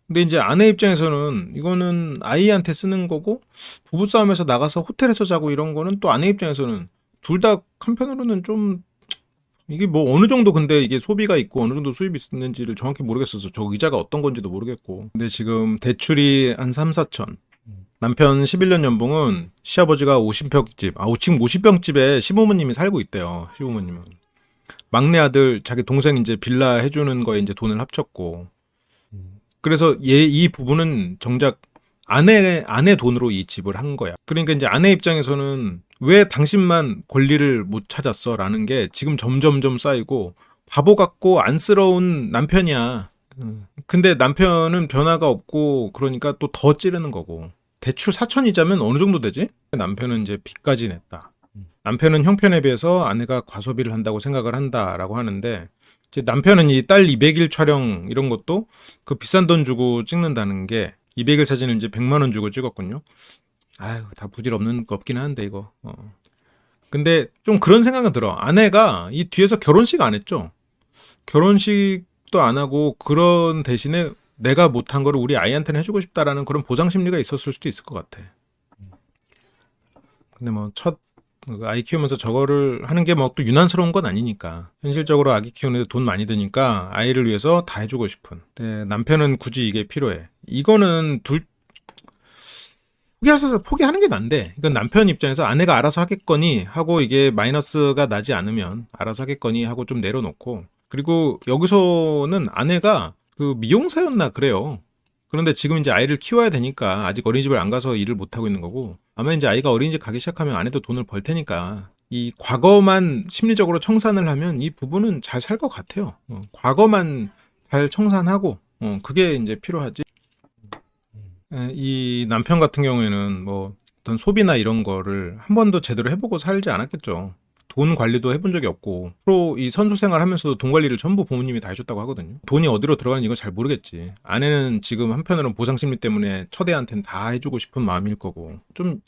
근데 이제 아내 입장에서는 이거는 아이한테 쓰는 거고, 부부싸움에서 나가서 호텔에서 자고 이런 거는 또 아내 입장에서는 둘 다 한편으로는 좀, 이게 뭐 어느 정도 근데 이게 소비가 있고 어느 정도 수입이 있는지를 정확히 모르겠어서 저 의자가 어떤 건지도 모르겠고. 근데 지금 대출이 한 3, 4천. 남편 11년 연봉은 시아버지가 50평집, 지금 50평집에 시부모님이 살고 있대요. 시부모님은. 막내 아들 자기 동생 이제 빌라 해주는 거에 이제 돈을 합쳤고. 그래서 이 부부는 정작 아내 돈으로 이 집을 한 거야. 그러니까 이제 아내 입장에서는 왜 당신만 권리를 못 찾았어? 라는 게 지금 점점점 쌓이고, 바보 같고 안쓰러운 남편이야. 근데 남편은 변화가 없고, 그러니까 또 더 찌르는 거고. 대출 4천이자면 어느 정도 되지? 남편은 이제 빚까지 냈다. 남편은 형편에 비해서 아내가 과소비를 한다고 생각을 한다라고 하는데, 이제 남편은 이 딸 200일 촬영 이런 것도 그 비싼 돈 주고 찍는다는 게, 200일 사진은 이제 100만 원 주고 찍었군요. 다 부질없는 거 없긴 한데 이거. 근데 좀 그런 생각은 들어. 아내가 이 뒤에서 결혼식 안 했죠. 결혼식도 안 하고 그런 대신에 내가 못한 거를 우리 아이한테는 해주고 싶다라는 그런 보상 심리가 있었을 수도 있을 것 같아. 근데 뭐 첫 아이 키우면서 저거를 하는 게 뭐 또 유난스러운 건 아니니까. 현실적으로 아기 키우는데 돈 많이 드니까 아이를 위해서 다 해주고 싶은. 근데 남편은 굳이 이게 필요해. 이거는 포기하는 게 난데, 이건 남편 입장에서 아내가 알아서 하겠거니 하고 이게 마이너스가 나지 않으면 알아서 하겠거니 하고 좀 내려놓고, 그리고 여기서는 아내가 그 미용사였나 그래요. 그런데 지금 이제 아이를 키워야 되니까 아직 어린이집을 안 가서 일을 못 하고 있는 거고, 아마 이제 아이가 어린이집 가기 시작하면 아내도 돈을 벌 테니까 이 과거만 심리적으로 청산을 하면 이 부부는 잘 살 것 같아요. 과거만 잘 청산하고, 그게 이제 필요하지. 이 남편 같은 경우에는 뭐 어떤 소비나 이런 거를 한 번도 제대로 해보고 살지 않았겠죠. 돈 관리도 해본 적이 없고, 프로 이 선수 생활 하면서도 돈 관리를 전부 부모님이 다 해줬다고 하거든요. 돈이 어디로 들어가는지 이건 잘 모르겠지. 아내는 지금 한편으로는 보상 심리 때문에 첫 애한테는 다 해주고 싶은 마음일 거고, 좀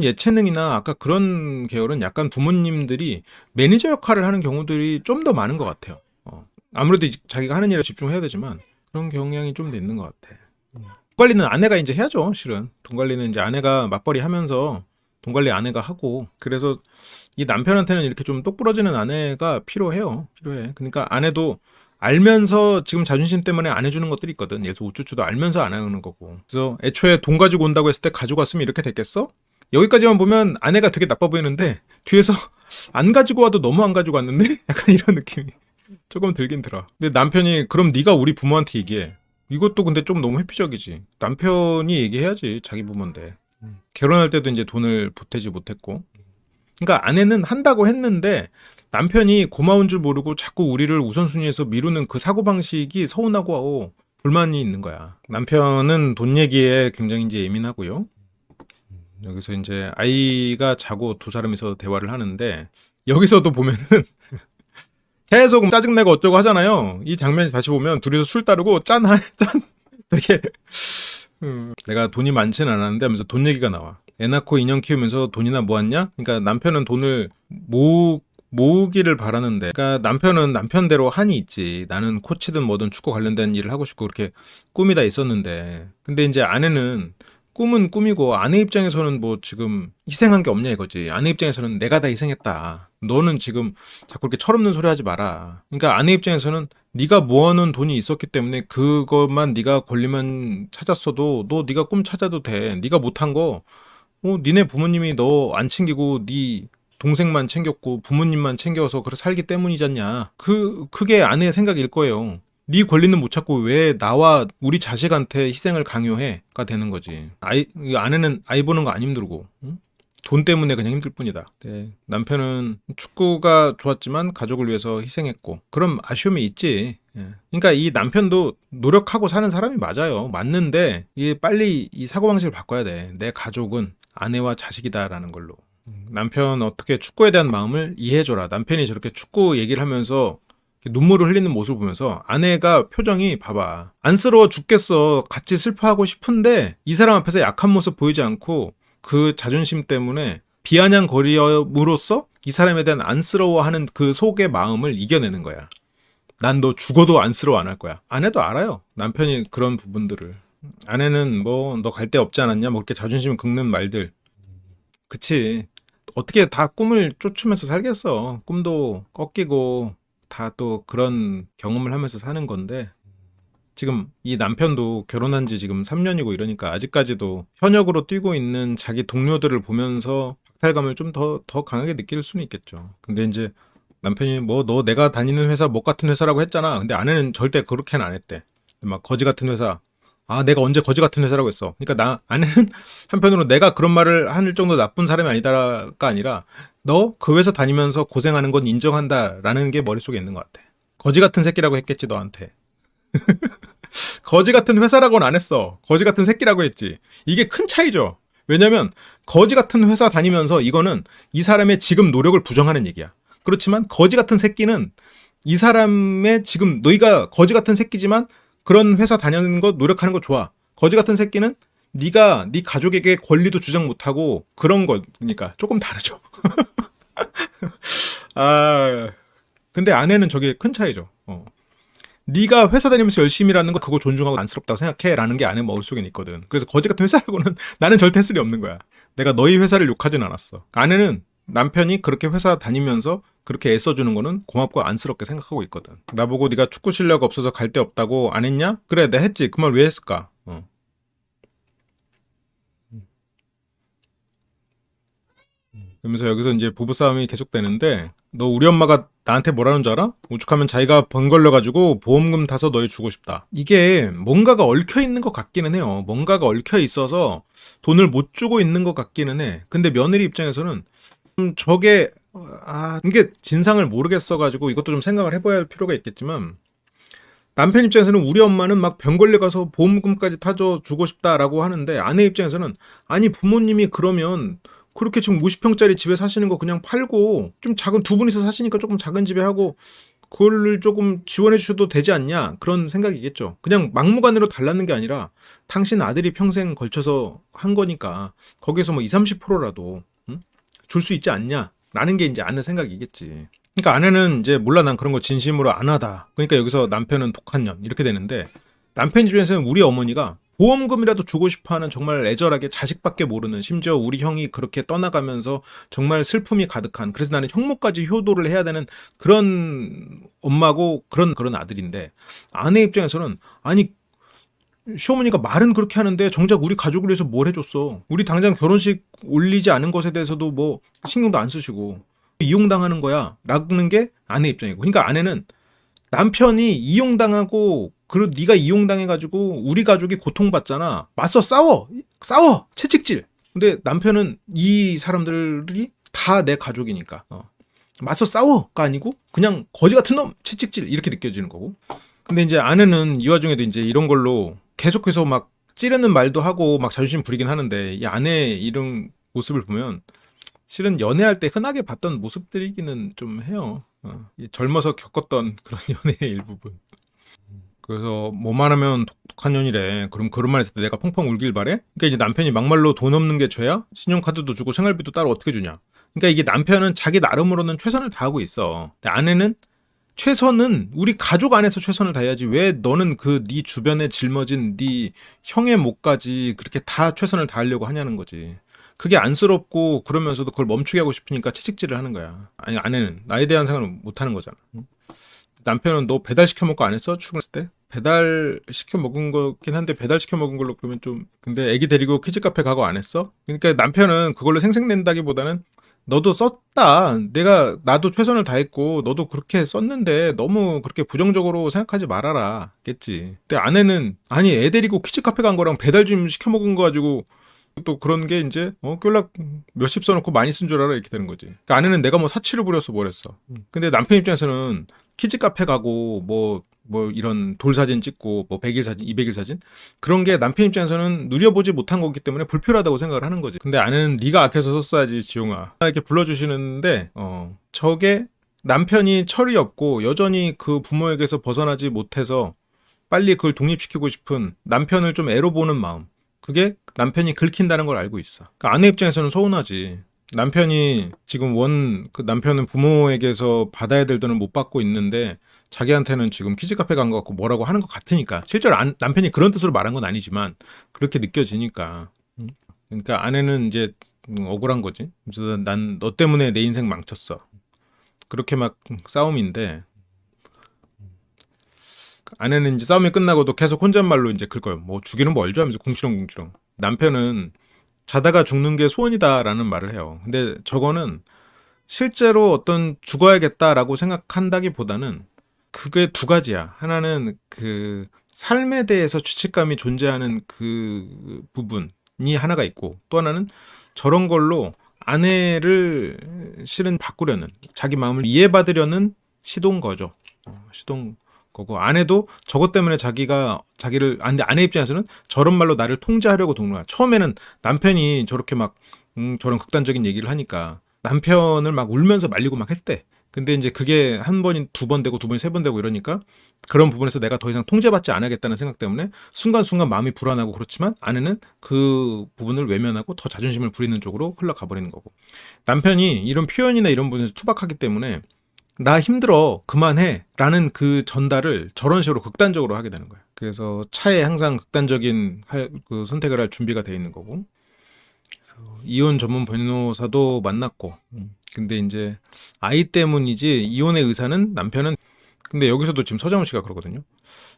예체능이나 아까 그런 계열은 약간 부모님들이 매니저 역할을 하는 경우들이 좀 더 많은 것 같아요. 아무래도 자기가 하는 일에 집중해야 되지만 그런 경향이 좀 더 있는 것 같아. 돈 관리는 아내가 이제 해야죠, 실은. 돈 관리는 이제 아내가 맞벌이 하면서 돈 관리 아내가 하고, 그래서 이 남편한테는 이렇게 좀 똑부러지는 아내가 필요해. 그러니까 아내도 알면서 지금 자존심 때문에 안 해주는 것들이 있거든. 예를 들어 우쭈쭈도 알면서 안 하는 거고. 그래서 애초에 돈 가지고 온다고 했을 때 가져갔으면 이렇게 됐겠어? 여기까지만 보면 아내가 되게 나빠 보이는데 뒤에서 안 가지고 와도 너무 안 가지고 왔는데? 약간 이런 느낌이 조금 들긴 들어. 근데 남편이 그럼 네가 우리 부모한테 얘기해. 이것도 근데 좀 너무 회피적이지. 남편이 얘기해야지, 자기 부모인데. 결혼할 때도 이제 돈을 보태지 못했고. 그러니까 아내는 한다고 했는데 남편이 고마운 줄 모르고 자꾸 우리를 우선순위에서 미루는 그 사고방식이 서운하고 불만이 있는 거야. 남편은 돈 얘기에 굉장히 이제 예민하고요. 여기서 이제 아이가 자고 두 사람이서 대화를 하는데, 여기서도 보면은 계속 짜증내고 어쩌고 하잖아요. 이 장면 다시 보면 둘이서 술 따르고 짠 되게 내가 돈이 많지는 않았는데 하면서 돈 얘기가 나와. 애 낳고 인형 키우면서 돈이나 모았냐? 그러니까 남편은 돈을 모으기를 바라는데, 그러니까 남편은 남편대로 한이 있지. 나는 코치든 뭐든 축구 관련된 일을 하고 싶고 그렇게 꿈이 다 있었는데, 근데 이제 아내는 꿈은 꿈이고 아내 입장에서는 뭐 지금 희생한 게 없냐 이거지. 아내 입장에서는 내가 다 희생했다. 너는 지금 자꾸 이렇게 철없는 소리 하지 마라. 그러니까 아내 입장에서는 네가 모아놓은 돈이 있었기 때문에 그것만 네가 권리만 찾았어도 네가 꿈 찾아도 돼. 네가 못한 거 니네 부모님이 너 안 챙기고 네 동생만 챙겼고 부모님만 챙겨서 그렇게 살기 때문이잖냐. 그게 아내의 생각일 거예요. 네 권리는 못 찾고 왜 나와 우리 자식한테 희생을 강요해가 되는 거지. 이 아내는 아이 보는 거 안 힘들고, 응? 돈 때문에 그냥 힘들 뿐이다. 네. 남편은 축구가 좋았지만 가족을 위해서 희생했고, 그런 아쉬움이 있지. 예. 그러니까 이 남편도 노력하고 사는 사람이 맞아요. 맞는데 이게 빨리 이 사고방식을 바꿔야 돼. 내 가족은 아내와 자식이다라는 걸로. 남편 어떻게 축구에 대한 마음을 이해해줘라. 남편이 저렇게 축구 얘기를 하면서 눈물을 흘리는 모습을 보면서 아내가 표정이 봐봐. 안쓰러워 죽겠어. 같이 슬퍼하고 싶은데 이 사람 앞에서 약한 모습 보이지 않고 그 자존심 때문에 비아냥거림으로써 이 사람에 대한 안쓰러워하는 그 속의 마음을 이겨내는 거야. 난 너 죽어도 안쓰러워 안 할 거야. 아내도 알아요. 남편이 그런 부분들을. 아내는 뭐 너 갈 데 없지 않았냐? 뭐 이렇게 자존심 긁는 말들. 그치. 어떻게 다 꿈을 쫓으면서 살겠어. 꿈도 꺾이고 다 또 그런 경험을 하면서 사는 건데, 지금 이 남편도 결혼한 지 지금 3년이고 이러니까 아직까지도 현역으로 뛰고 있는 자기 동료들을 보면서 박탈감을 좀 더 강하게 느낄 수는 있겠죠. 근데 이제 남편이 뭐 너 내가 다니는 회사 목 같은 회사라고 했잖아. 근데 아내는 절대 그렇게는 안 했대. 막 거지 같은 회사. 아, 내가 언제 거지 같은 회사라고 했어. 그러니까 아내는 한편으로 내가 그런 말을 할 정도 나쁜 사람이 아니다가 아니라 너 그 회사 다니면서 고생하는 건 인정한다라는 게 머릿속에 있는 것 같아. 거지 같은 새끼라고 했겠지 너한테. 거지 같은 회사라고는 안 했어. 거지 같은 새끼라고 했지. 이게 큰 차이죠. 왜냐면 거지 같은 회사 다니면서 이거는 이 사람의 지금 노력을 부정하는 얘기야. 그렇지만 거지 같은 새끼는 이 사람의 지금 너희가 거지 같은 새끼지만 그런 회사 다니는 거 노력하는 거 좋아. 거지 같은 새끼는 네가 네 가족에게 권리도 주장 못하고 그런 거니까 조금 다르죠. 아, 근데 아내는 저게 큰 차이죠. 네가 회사 다니면서 열심히 일하는 거 그거 존중하고 안쓰럽다고 생각해라는 게 아내 머릿속에 있거든. 그래서 거지 같은 회사라고는 나는 절대 할 수는 없는 거야. 내가 너희 회사를 욕하진 않았어. 아내는 남편이 그렇게 회사 다니면서 그렇게 애써주는 거는 고맙고 안쓰럽게 생각하고 있거든. 나보고 네가 축구 실력 없어서 갈 데 없다고 안 했냐? 그래, 내가 했지. 그 말 왜 했을까? 그러면서 여기서 이제 부부싸움이 계속되는데 너 우리 엄마가 나한테 뭐라는 줄 알아? 오죽하면 자기가 번 걸려가지고 보험금 타서 너희 주고 싶다. 이게 뭔가가 얽혀 있는 것 같기는 해요. 뭔가가 얽혀 있어서 돈을 못 주고 있는 것 같기는 해. 근데 며느리 입장에서는 저게 이게 진상을 모르겠어가지고 이것도 좀 생각을 해봐야 할 필요가 있겠지만 남편 입장에서는 우리 엄마는 막 병 걸려가서 보험금까지 타줘 주고 싶다라고 하는데 아내 입장에서는 아니 부모님이 그러면 그렇게 지금 50평짜리 집에 사시는 거 그냥 팔고 좀 작은 두 분이서 사시니까 조금 작은 집에 하고 그걸 조금 지원해 주셔도 되지 않냐 그런 생각이겠죠. 그냥 막무가내로 달라는 게 아니라 당신 아들이 평생 걸쳐서 한 거니까 거기에서 뭐 20, 30%라도 줄 수 있지 않냐 라는 게 이제 아내 생각이겠지. 그러니까 아내는 이제 몰라 난 그런 거 진심으로 안 하다. 그러니까 여기서 남편은 독한 년 이렇게 되는데 남편 입장에서는 우리 어머니가 보험금이라도 주고 싶어하는 정말 애절하게 자식밖에 모르는 심지어 우리 형이 그렇게 떠나가면서 정말 슬픔이 가득한 그래서 나는 형모까지 효도를 해야 되는 그런 엄마고 그런 아들인데 아내 입장에서는 아니 시어머니가 말은 그렇게 하는데 정작 우리 가족을 위해서 뭘 해줬어. 우리 당장 결혼식 올리지 않은 것에 대해서도 뭐 신경도 안 쓰시고 이용당하는 거야 라는 게 아내 입장이고 그러니까 아내는 남편이 이용당하고 네가 이용당해가지고 우리 가족이 고통받잖아. 맞서 싸워 채찍질. 근데 남편은 이 사람들이 다 내 가족이니까 맞서 싸워가 아니고 그냥 거지 같은 놈 채찍질 이렇게 느껴지는 거고. 근데 이제 아내는 이 와중에도 이제 이런 걸로 계속해서 막 찌르는 말도 하고 막 자존심 부리긴 하는데 이 아내 이런 모습을 보면 실은 연애할 때 흔하게 봤던 모습들이기는 좀 해요. 젊어서 겪었던 그런 연애의 일부분. 그래서 뭐만 하면 독한 년이래. 그럼 그런 말 했을 때 내가 펑펑 울길 바래? 그러니까 이제 남편이 막말로 돈 없는 게 죄야? 신용카드도 주고 생활비도 따로 어떻게 주냐? 그러니까 이게 남편은 자기 나름으로는 최선을 다하고 있어. 근데 아내는 최선은 우리 가족 안에서 최선을 다해야지 왜 너는 그 네 주변에 짊어진 네 형의 목까지 그렇게 다 최선을 다하려고 하냐는 거지. 그게 안쓰럽고 그러면서도 그걸 멈추게 하고 싶으니까 채찍질을 하는 거야. 아니 아내는 나에 대한 생각을 못 하는 거잖아. 남편은 너 배달 시켜 먹고 안 했어? 출근했을 때? 배달 시켜 먹은 거긴 한데 배달 시켜 먹은 걸로 그러면 좀 근데 애기 데리고 키즈 카페 가고 안 했어? 그러니까 남편은 그걸로 생색낸다기보다는 너도 썼다. 나도 최선을 다했고 너도 그렇게 썼는데 너무 그렇게 부정적으로 생각하지 말아라. 겠지. 근데 아내는 아니 애 데리고 키즈 카페 간 거랑 배달 좀 시켜 먹은 거 가지고 또 그런 게 이제 꼴락 몇십 써놓고 많이 쓴 줄 알아 이렇게 되는 거지. 그러니까 아내는 내가 뭐 사치를 부려서 뭘 했어. 근데 남편 입장에서는 키즈 카페 가고 뭐 이런 돌 사진 찍고 뭐 100일 사진, 200일 사진 그런 게 남편 입장에서는 누려보지 못한 거기 때문에 불필요하다고 생각을 하는 거지. 근데 아내는 네가 아껴서 썼어야지 지용아 이렇게 불러주시는데 저게 남편이 철이 없고 여전히 그 부모에게서 벗어나지 못해서 빨리 그걸 독립시키고 싶은 남편을 좀 애로 보는 마음 그게 남편이 긁힌다는 걸 알고 있어. 그러니까 아내 입장에서는 서운하지. 남편이 지금 그 남편은 부모에게서 받아야 될 돈을 못 받고 있는데 자기한테는 지금 키즈카페 간 것 같고 뭐라고 하는 것 같으니까 실제로 남편이 그런 뜻으로 말한 건 아니지만 그렇게 느껴지니까 그러니까 아내는 이제 억울한 거지. 그래서 난 너 때문에 내 인생 망쳤어. 그렇게 막 싸움인데 아내는 이제 싸움이 끝나고도 계속 혼잣말로 이제 그걸 뭐 주기는 뭘 줘 하면서 궁시렁궁시렁. 남편은 자다가 죽는 게 소원이다라는 말을 해요. 근데 저거는 실제로 어떤 죽어야겠다라고 생각한다기보다는 그게 두 가지야. 하나는 그 삶에 대해서 죄책감이 존재하는 그 부분이 하나가 있고 또 하나는 저런 걸로 아내를 실은 바꾸려는 자기 마음을 이해받으려는 시도인 거죠. 시도인 거고 아내도 저것 때문에 자기를 근데 아내 입장에서는 저런 말로 나를 통제하려고 도는 거야. 처음에는 남편이 저렇게 막 저런 극단적인 얘기를 하니까 남편을 막 울면서 말리고 막 했대. 근데 이제 그게 한 번이 두 번 되고 두 번이 세 번 되고 이러니까 그런 부분에서 내가 더 이상 통제받지 않아야겠다는 생각 때문에 순간순간 마음이 불안하고 그렇지만 아내는 그 부분을 외면하고 더 자존심을 부리는 쪽으로 흘러가 버리는 거고 남편이 이런 표현이나 이런 부분에서 투박하기 때문에 나 힘들어 그만해 라는 그 전달을 저런 식으로 극단적으로 하게 되는 거예요. 그래서 차에 항상 극단적인 그 선택을 할 준비가 돼 있는 거고 그래서 이혼 전문 변호사도 만났고 근데 이제 아이 때문이지 이혼의 의사는 남편은 근데 여기서도 지금 서장훈 씨가 그러거든요.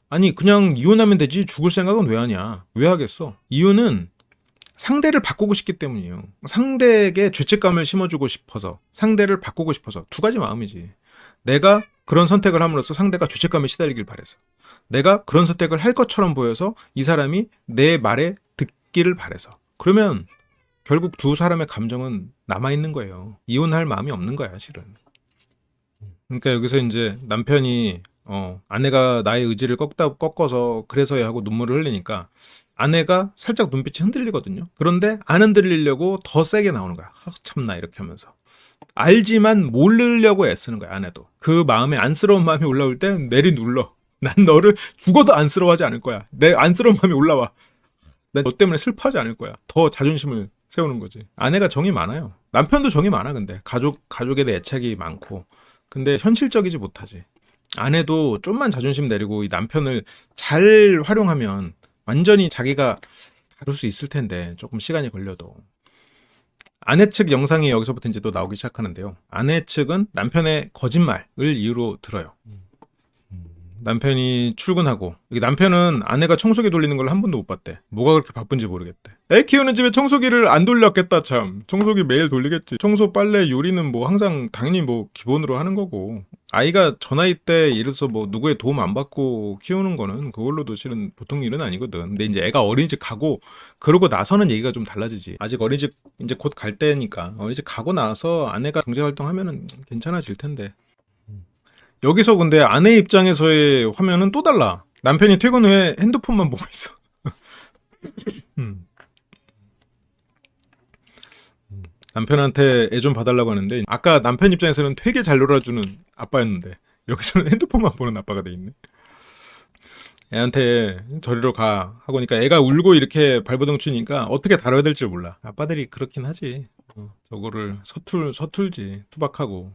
아니 그냥 이혼하면 되지 죽을 생각은 왜 하냐. 왜 하겠어. 이혼은 상대를 바꾸고 싶기 때문이에요. 상대에게 죄책감을 심어주고 싶어서, 상대를 바꾸고 싶어서. 두 가지 마음이지. 내가 그런 선택을 함으로써 상대가 죄책감에 시달리길 바래서, 내가 그런 선택을 할 것처럼 보여서 이 사람이 내 말에 듣기를 바래서. 그러면 결국 두 사람의 감정은 남아있는 거예요. 이혼할 마음이 없는 거야, 실은. 그러니까 여기서 이제 남편이 아내가 나의 의지를 꺾어서 그래서야 하고 눈물을 흘리니까 아내가 살짝 눈빛이 흔들리거든요. 그런데 안 흔들리려고 더 세게 나오는 거야. 참나, 이렇게 하면서. 알지만 모르려고 애쓰는 거야, 아내도. 그 마음에 안쓰러운 마음이 올라올 땐 내리눌러. 난 너를 죽어도 안쓰러워하지 않을 거야. 내 안쓰러운 마음이 올라와. 난 너 때문에 슬퍼하지 않을 거야. 더 자존심을 세우는 거지. 아내가 정이 많아요. 남편도 정이 많아. 근데 가족에 대해 애착이 많고. 근데 현실적이지 못하지. 아내도 좀만 자존심 내리고 이 남편을 잘 활용하면 완전히 자기가 다룰 수 있을 텐데, 조금 시간이 걸려도. 아내 측 영상이 여기서부터 이제 또 나오기 시작하는데요. 아내 측은 남편의 거짓말을 이유로 들어요. 남편이 출근하고, 이게 남편은 아내가 청소기 돌리는 걸 한 번도 못 봤대. 뭐가 그렇게 바쁜지 모르겠대. 애 키우는 집에 청소기를 안 돌렸겠다, 참. 청소기 매일 돌리겠지. 청소, 빨래, 요리는 뭐 항상 당연히 뭐 기본으로 하는 거고. 아이가 저 나이 때 예를 들어서 뭐 누구의 도움 안 받고 키우는 거는 그걸로도 실은 보통 일은 아니거든. 근데 이제 애가 어린이집 가고 그러고 나서는 얘기가 좀 달라지지. 아직 어린이집 이제 곧 갈 때니까 어린이집 가고 나서 아내가 경제활동 하면은 괜찮아질 텐데. 여기서 근데 아내 입장에서의 화면은 또 달라. 남편이 퇴근 후에 핸드폰만 보고 있어. 남편한테 애 좀 봐달라고 하는데, 아까 남편 입장에서는 되게 잘 놀아주는 아빠였는데 여기서는 핸드폰만 보는 아빠가 돼 있네. 애한테 저리로 가 하고 니까 애가 울고 이렇게 발버둥 치니까 어떻게 다뤄야 될지 몰라. 아빠들이 그렇긴 하지. 저거를 서툴지, 투박하고.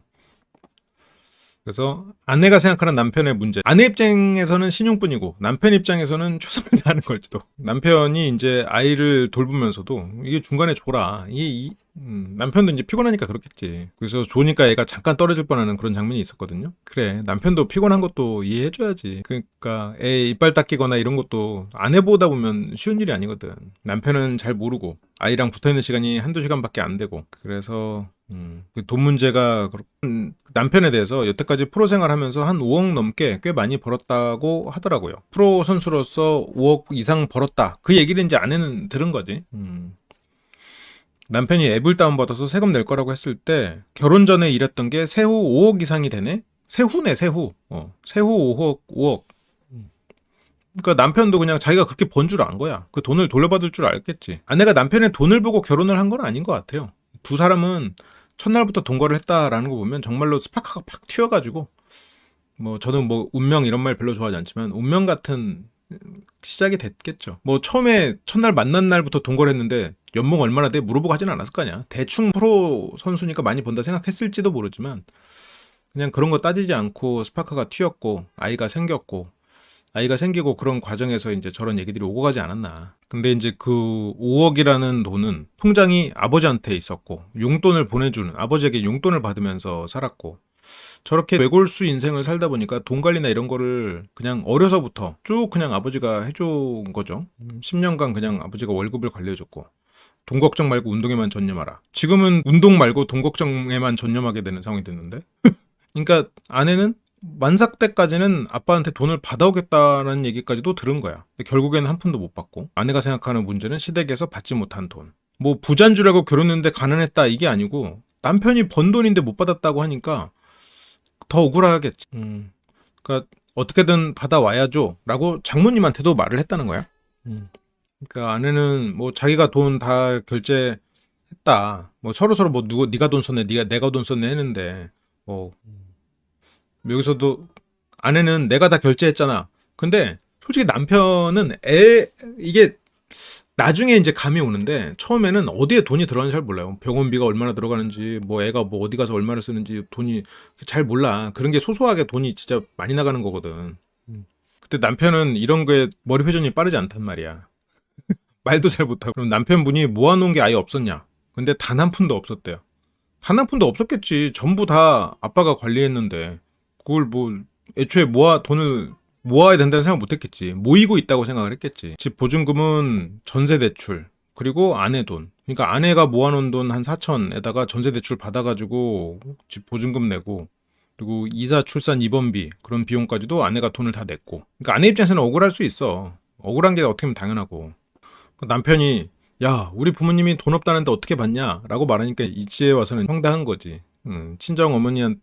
그래서 아내가 생각하는 남편의 문제. 아내 입장에서는 신용뿐이고 남편 입장에서는 최선을 다하는 걸지도. 남편이 이제 아이를 돌보면서도 이게 중간에 줘라. 남편도 이제 피곤하니까 그렇겠지. 그래서 좋으니까 애가 잠깐 떨어질 뻔하는 그런 장면이 있었거든요. 그래, 남편도 피곤한 것도 이해해줘야지. 그러니까 애 이빨 닦이거나 이런 것도 아내 보다 보면 쉬운 일이 아니거든. 남편은 잘 모르고 아이랑 붙어있는 시간이 한두 시간밖에 안 되고. 그래서 돈 문제가 남편에 대해서 여태까지 프로 생활하면서 한 5억 넘게 꽤 많이 벌었다고 하더라고요. 프로 선수로서 5억 이상 벌었다. 그 얘기를 이제 아내는 들은 거지. 남편이 앱을 다운받아서 세금 낼 거라고 했을 때 결혼 전에 일했던 게 세후 5억 이상이 되네? 세후네, 세후. 세후 5억. 그러니까 남편도 그냥 자기가 그렇게 번 줄 안 거야. 그 돈을 돌려받을 줄 알겠지. 아내가 남편의 돈을 보고 결혼을 한 건 아닌 것 같아요. 두 사람은 첫날부터 동거를 했다라는 거 보면 정말로 스파크가 팍 튀어가지고, 뭐 저는 뭐 운명 이런 말 별로 좋아하지 않지만 운명 같은 시작이 됐겠죠. 뭐 처음에 첫날 만난 날부터 동거를 했는데 연봉 얼마나 돼? 물어보고 하진 않았을 거 아니야. 대충 프로 선수니까 많이 번다 생각했을지도 모르지만 그냥 그런 거 따지지 않고 스파크가 튀었고 아이가 생기고 그런 과정에서 이제 저런 얘기들이 오고 가지 않았나. 근데 이제 그 5억이라는 돈은 통장이 아버지한테 있었고 용돈을 보내주는, 아버지에게 용돈을 받으면서 살았고, 저렇게 외골수 인생을 살다 보니까 돈 관리나 이런 거를 그냥 어려서부터 쭉 그냥 아버지가 해준 거죠. 10년간 그냥 아버지가 월급을 관리해줬고, 돈 걱정 말고 운동에만 전념하라. 지금은 운동 말고 돈 걱정에만 전념하게 되는 상황이 됐는데. 그러니까 아내는 만삭 때까지는 아빠한테 돈을 받아오겠다는 얘기까지도 들은 거야. 근데 결국에는 한 푼도 못 받고, 아내가 생각하는 문제는 시댁에서 받지 못한 돈. 뭐 부자인 줄 알고 결혼했는데 가난했다 이게 아니고 남편이 번 돈인데 못 받았다고 하니까 더 억울하겠지. 그러니까 어떻게든 받아와야죠 라고 장모님한테도 말을 했다는 거야. 그러니까 아내는 뭐 자기가 돈 다 결제했다, 뭐 서로 뭐 네가 돈 썼네, 내가 돈 썼네 했는데, 뭐 여기서도 아내는 내가 다 결제했잖아. 근데 솔직히 남편은 이게 나중에 이제 감이 오는데 처음에는 어디에 돈이 들어가는지 잘 몰라요. 병원비가 얼마나 들어가는지, 뭐 애가 뭐 어디 가서 얼마를 쓰는지 돈이 잘 몰라. 그런 게 소소하게 돈이 진짜 많이 나가는 거거든. 근데 남편은 이런 거에 머리 회전이 빠르지 않단 말이야. 말도 잘 못하고. 그럼 남편분이 모아놓은 게 아예 없었냐? 근데 단 한 푼도 없었대요. 단 한 푼도 없었겠지. 전부 다 아빠가 관리했는데 그걸 뭐 애초에 돈을 모아야 된다는 생각 못 했겠지. 모이고 있다고 생각을 했겠지. 집 보증금은 전세 대출, 그리고 아내 돈. 그러니까 아내가 모아놓은 돈 한 4천에다가 전세 대출 받아가지고 집 보증금 내고, 그리고 이사 출산 입원비 그런 비용까지도 아내가 돈을 다 냈고. 그러니까 아내 입장에서는 억울할 수 있어. 억울한 게 어떻게 보면 당연하고. 남편이 야 우리 부모님이 돈 없다는데 어떻게 받냐 라고 말하니까 이지에 와서는 황당한 거지. 친정 어머니한테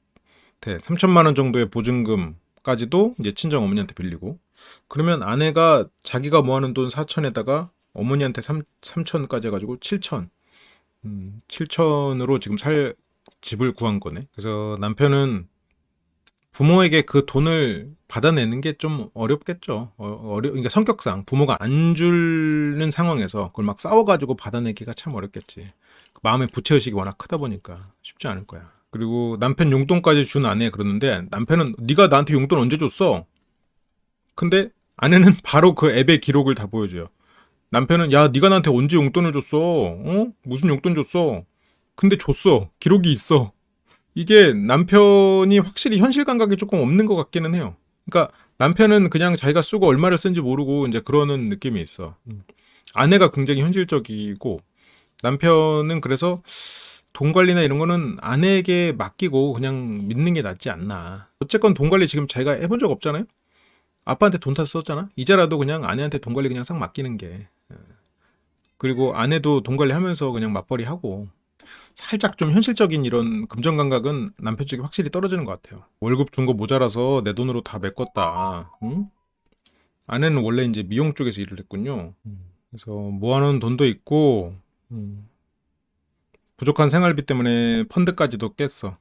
3천만 원 정도의 보증금까지도 이제 친정 어머니한테 빌리고, 그러면 아내가 자기가 모아놓은 돈 4천에다가 어머니한테 3천까지 해가지고 7천, 7천으로 지금 살 집을 구한 거네. 그래서 남편은 부모에게 그 돈을 받아내는 게 좀 어렵겠죠. 그러니까 성격상 부모가 안 주는 상황에서 그걸 막 싸워가지고 받아내기가 참 어렵겠지. 마음의 부채의식이 워낙 크다 보니까 쉽지 않을 거야. 그리고 남편 용돈까지 준 아내 그러는데, 남편은 네가 나한테 용돈 언제 줬어? 근데 아내는 바로 그 앱의 기록을 다 보여줘요. 남편은 야 네가 나한테 언제 용돈을 줬어? 어? 무슨 용돈 줬어? 근데 줬어. 기록이 있어. 이게 남편이 확실히 현실 감각이 조금 없는 것 같기는 해요. 그러니까 남편은 그냥 자기가 쓰고 얼마를 쓴지 모르고 이제 그러는 느낌이 있어. 아내가 굉장히 현실적이고, 남편은 그래서 돈 관리나 이런 거는 아내에게 맡기고 그냥 믿는 게 낫지 않나. 어쨌건 돈 관리 지금 자기가 해본 적 없잖아요. 아빠한테 돈 다 썼잖아. 이제라도 그냥 아내한테 돈 관리 그냥 싹 맡기는 게. 그리고 아내도 돈 관리하면서 그냥 맞벌이 하고. 살짝 좀 현실적인 이런 금전 감각은 남편 쪽이 확실히 떨어지는 것 같아요. 월급 준 거 모자라서 내 돈으로 다 메꿨다. 응? 아내는 원래 이제 미용 쪽에서 일을 했군요. 그래서 모아놓은 돈도 있고, 부족한 생활비 때문에 펀드까지도 깼어.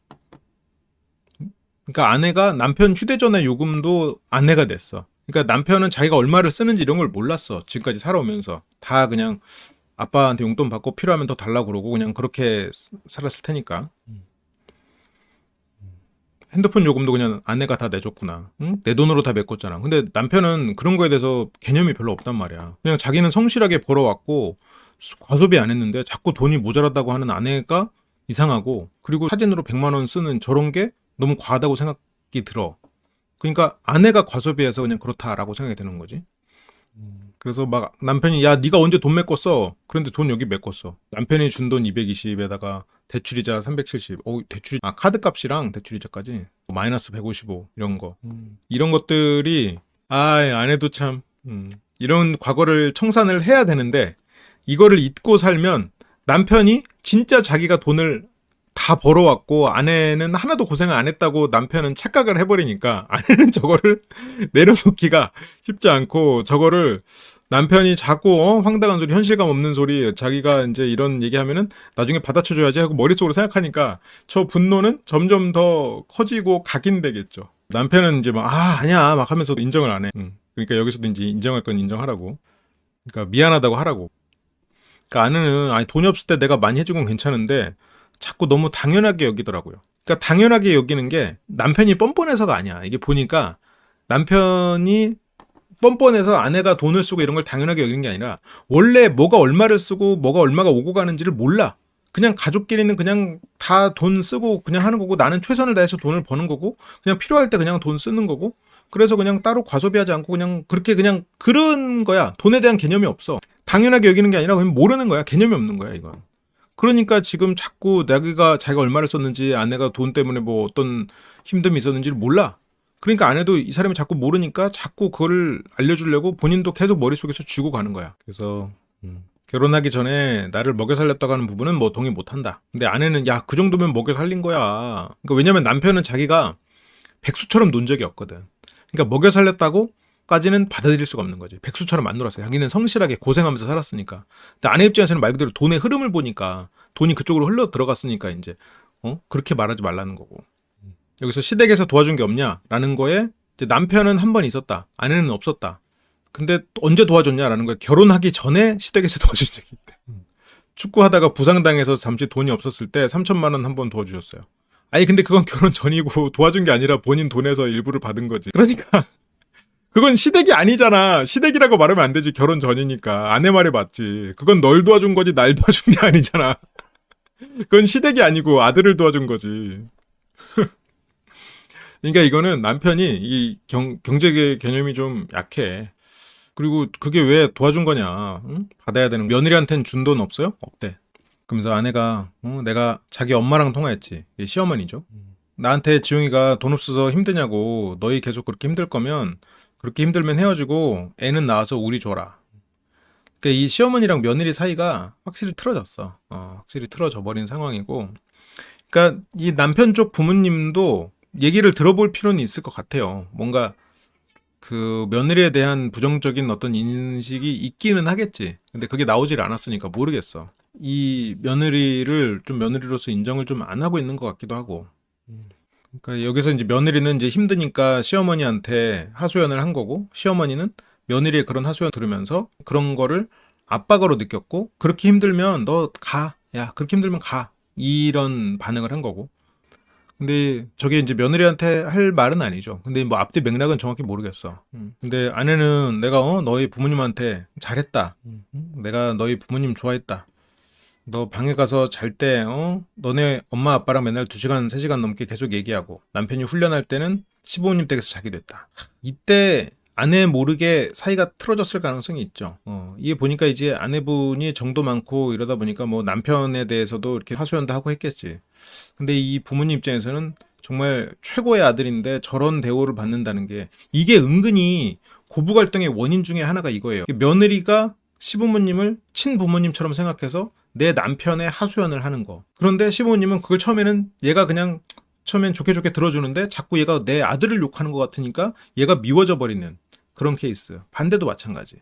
그러니까 아내가 남편 휴대전화 요금도 아내가 냈어. 그러니까 남편은 자기가 얼마를 쓰는지 이런 걸 몰랐어. 지금까지 살아오면서. 다 그냥 아빠한테 용돈 받고 필요하면 더 달라고 그러고 그냥 그렇게 살았을 테니까. 핸드폰 요금도 그냥 아내가 다 내줬구나. 응? 내 돈으로 다 메꿨잖아. 근데 남편은 그런 거에 대해서 개념이 별로 없단 말이야. 그냥 자기는 성실하게 벌어왔고 과소비 안 했는데 자꾸 돈이 모자라다고 하는 아내가 이상하고, 그리고 사진으로 100만 원 쓰는 저런 게 너무 과하다고 생각이 들어. 그러니까 아내가 과소비해서 그냥 그렇다라고 생각이 드는 거지. 그래서 막 남편이 야 네가 언제 돈 메꿨어? 그런데 돈 여기 메꿨어. 남편이 준 돈 220에다가 대출이자 370. 대출 카드값이랑 대출이자까지 마이너스 155 이런 거. 이런 것들이 아내도 참 이런 과거를 청산을 해야 되는데, 이거를 잊고 살면 남편이 진짜 자기가 돈을 다 벌어왔고 아내는 하나도 고생을 안 했다고 남편은 착각을 해버리니까 아내는 저거를 내려놓기가 쉽지 않고, 저거를 남편이 자꾸 황당한 소리, 현실감 없는 소리, 자기가 이제 이런 얘기하면은 나중에 받아쳐줘야지 하고 머릿속으로 생각하니까 저 분노는 점점 더 커지고 각인되겠죠. 남편은 이제 막 아니야 막 하면서도 인정을 안 해. 그러니까 여기서도 이제 인정할 건 인정하라고. 그러니까 미안하다고 하라고. 그러니까 아내는 돈이 없을 때 내가 많이 해준 건 괜찮은데 자꾸 너무 당연하게 여기더라고요. 그러니까 당연하게 여기는 게 남편이 뻔뻔해서가 아니야. 이게 보니까 남편이 뻔뻔해서 아내가 돈을 쓰고 이런 걸 당연하게 여기는 게 아니라 원래 뭐가 얼마를 쓰고 뭐가 얼마가 오고 가는지를 몰라. 그냥 가족끼리는 그냥 다 돈 쓰고 그냥 하는 거고, 나는 최선을 다해서 돈을 버는 거고 그냥 필요할 때 그냥 돈 쓰는 거고, 그래서 그냥 따로 과소비하지 않고 그냥 그렇게 그냥 그런 거야. 돈에 대한 개념이 없어. 당연하게 여기는 게 아니라 그냥 모르는 거야. 개념이 없는 거야 이건. 그러니까 지금 자꾸 자기가 얼마를 썼는지, 아내가 돈 때문에 뭐 어떤 힘듦이 있었는지를 몰라. 그러니까 아내도 이 사람이 자꾸 모르니까 자꾸 그거를 알려주려고 본인도 계속 머릿속에서 쥐고 가는 거야. 그래서 결혼하기 전에 나를 먹여 살렸다고 하는 부분은 뭐 동의 못한다. 근데 아내는 야 그 정도면 먹여 살린 거야. 그러니까 왜냐면 남편은 자기가 백수처럼 논 적이 없거든. 그러니까 먹여 살렸다고 까지는 받아들일 수가 없는 거지. 백수처럼 안 놀았어요. 자기는 성실하게 고생하면서 살았으니까. 근데 아내 입장에서는 말 그대로 돈의 흐름을 보니까 돈이 그쪽으로 흘러 들어갔으니까 이제 그렇게 말하지 말라는 거고. 여기서 시댁에서 도와준 게 없냐라는 거에 이제 남편은 한 번 있었다. 아내는 없었다. 근데 언제 도와줬냐라는 거에 결혼하기 전에 시댁에서 도와준 적이 있대. 축구하다가 부상당해서 잠시 돈이 없었을 때 3천만 원 한 번 도와주셨어요. 아니 근데 그건 결혼 전이고 도와준 게 아니라 본인 돈에서 일부를 받은 거지. 그러니까 그건 시댁이 아니잖아. 시댁이라고 말하면 안 되지. 결혼 전이니까. 아내 말이 맞지. 그건 널 도와준 거지 날 도와준 게 아니잖아. 그건 시댁이 아니고 아들을 도와준 거지. 그러니까 이거는 남편이 이 경제 개념이 좀 약해. 그리고 그게 왜 도와준 거냐? 응? 받아야 되는 며느리한테는 준 돈 없어요? 없대. 그러면서 아내가 내가 자기 엄마랑 통화했지. 이게 시어머니죠. 나한테 지용이가 돈 없어서 힘드냐고 너희 계속 그렇게 힘들 거면 그렇게 힘들면 헤어지고 애는 낳아서 우리 줘라. 그러니까 이 시어머니랑 며느리 사이가 확실히 틀어졌어. 확실히 틀어져 버린 상황이고. 그러니까 이 남편 쪽 부모님도 얘기를 들어볼 필요는 있을 것 같아요. 뭔가 그 며느리에 대한 부정적인 어떤 인식이 있기는 하겠지. 근데 그게 나오질 않았으니까 모르겠어. 이 며느리를 좀 며느리로서 인정을 좀 안 하고 있는 것 같기도 하고. 그러니까 여기서 이제 며느리는 이제 힘드니까 시어머니한테 하소연을 한 거고, 시어머니는 며느리의 그런 하소연 들으면서 그런 거를 압박으로 느꼈고, 그렇게 힘들면 너 가. 야, 그렇게 힘들면 가. 이런 반응을 한 거고. 근데 저게 이제 며느리한테 할 말은 아니죠. 근데 뭐 앞뒤 맥락은 정확히 모르겠어. 근데 아내는 내가 너희 부모님한테 잘했다. 내가 너희 부모님 좋아했다. 너 방에 가서 잘 때 너네 엄마 아빠랑 맨날 2시간 3시간 넘게 계속 얘기하고 남편이 훈련할 때는 시부모님 댁에서 자기도 했다. 이때 아내 모르게 사이가 틀어졌을 가능성이 있죠. 이게 보니까 이제 아내분이 정도 많고 이러다 보니까 뭐 남편에 대해서도 이렇게 하소연도 하고 했겠지. 근데 이 부모님 입장에서는 정말 최고의 아들인데 저런 대우를 받는다는 게 이게 은근히 고부 갈등의 원인 중에 하나가 이거예요. 며느리가 시부모님을 친부모님처럼 생각해서 내 남편의 하소연을 하는 거. 그런데 시부모님은 그걸 처음에는 얘가 그냥 처음엔 좋게 좋게 들어주는데 자꾸 얘가 내 아들을 욕하는 것 같으니까 얘가 미워져 버리는 그런 케이스. 반대도 마찬가지.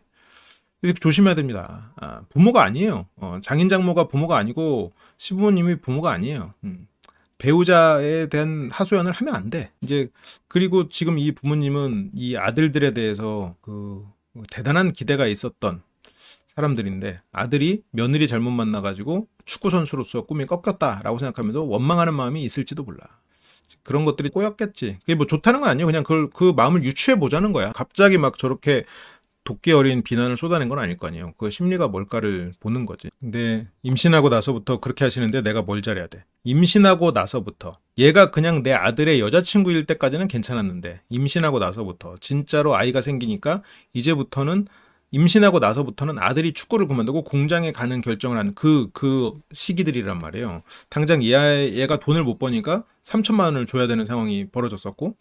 이렇게 조심해야 됩니다. 부모가 아니에요. 장인 장모가 부모가 아니고 시부모님이 부모가 아니에요. 배우자에 대한 하소연을 하면 안 돼. 이제 그리고 지금 이 부모님은 이 아들들에 대해서 그 대단한 기대가 있었던 사람들인데 아들이 며느리 잘못 만나가지고 축구 선수로서 꿈이 꺾였다라고 생각하면서 원망하는 마음이 있을지도 몰라. 그런 것들이 꼬였겠지. 그게 뭐 좋다는 건 아니에요. 그냥 그 마음을 유추해 보자는 거야. 갑자기 막 저렇게 도끼 어린 비난을 쏟아낸 건 아닐 거 아니에요. 그 심리가 뭘까를 보는 거지. 근데 임신하고 나서부터 그렇게 하시는데 내가 뭘 잘해야 돼? 임신하고 나서부터 얘가 그냥 내 아들의 여자친구일 때까지는 괜찮았는데 임신하고 나서부터 진짜로 아이가 생기니까 이제부터는 임신하고 나서부터는 아들이 축구를 그만두고 공장에 가는 결정을 한 그 시기들이란 말이에요. 당장 얘가 돈을 못 버니까 3천만 원을 줘야 되는 상황이 벌어졌었고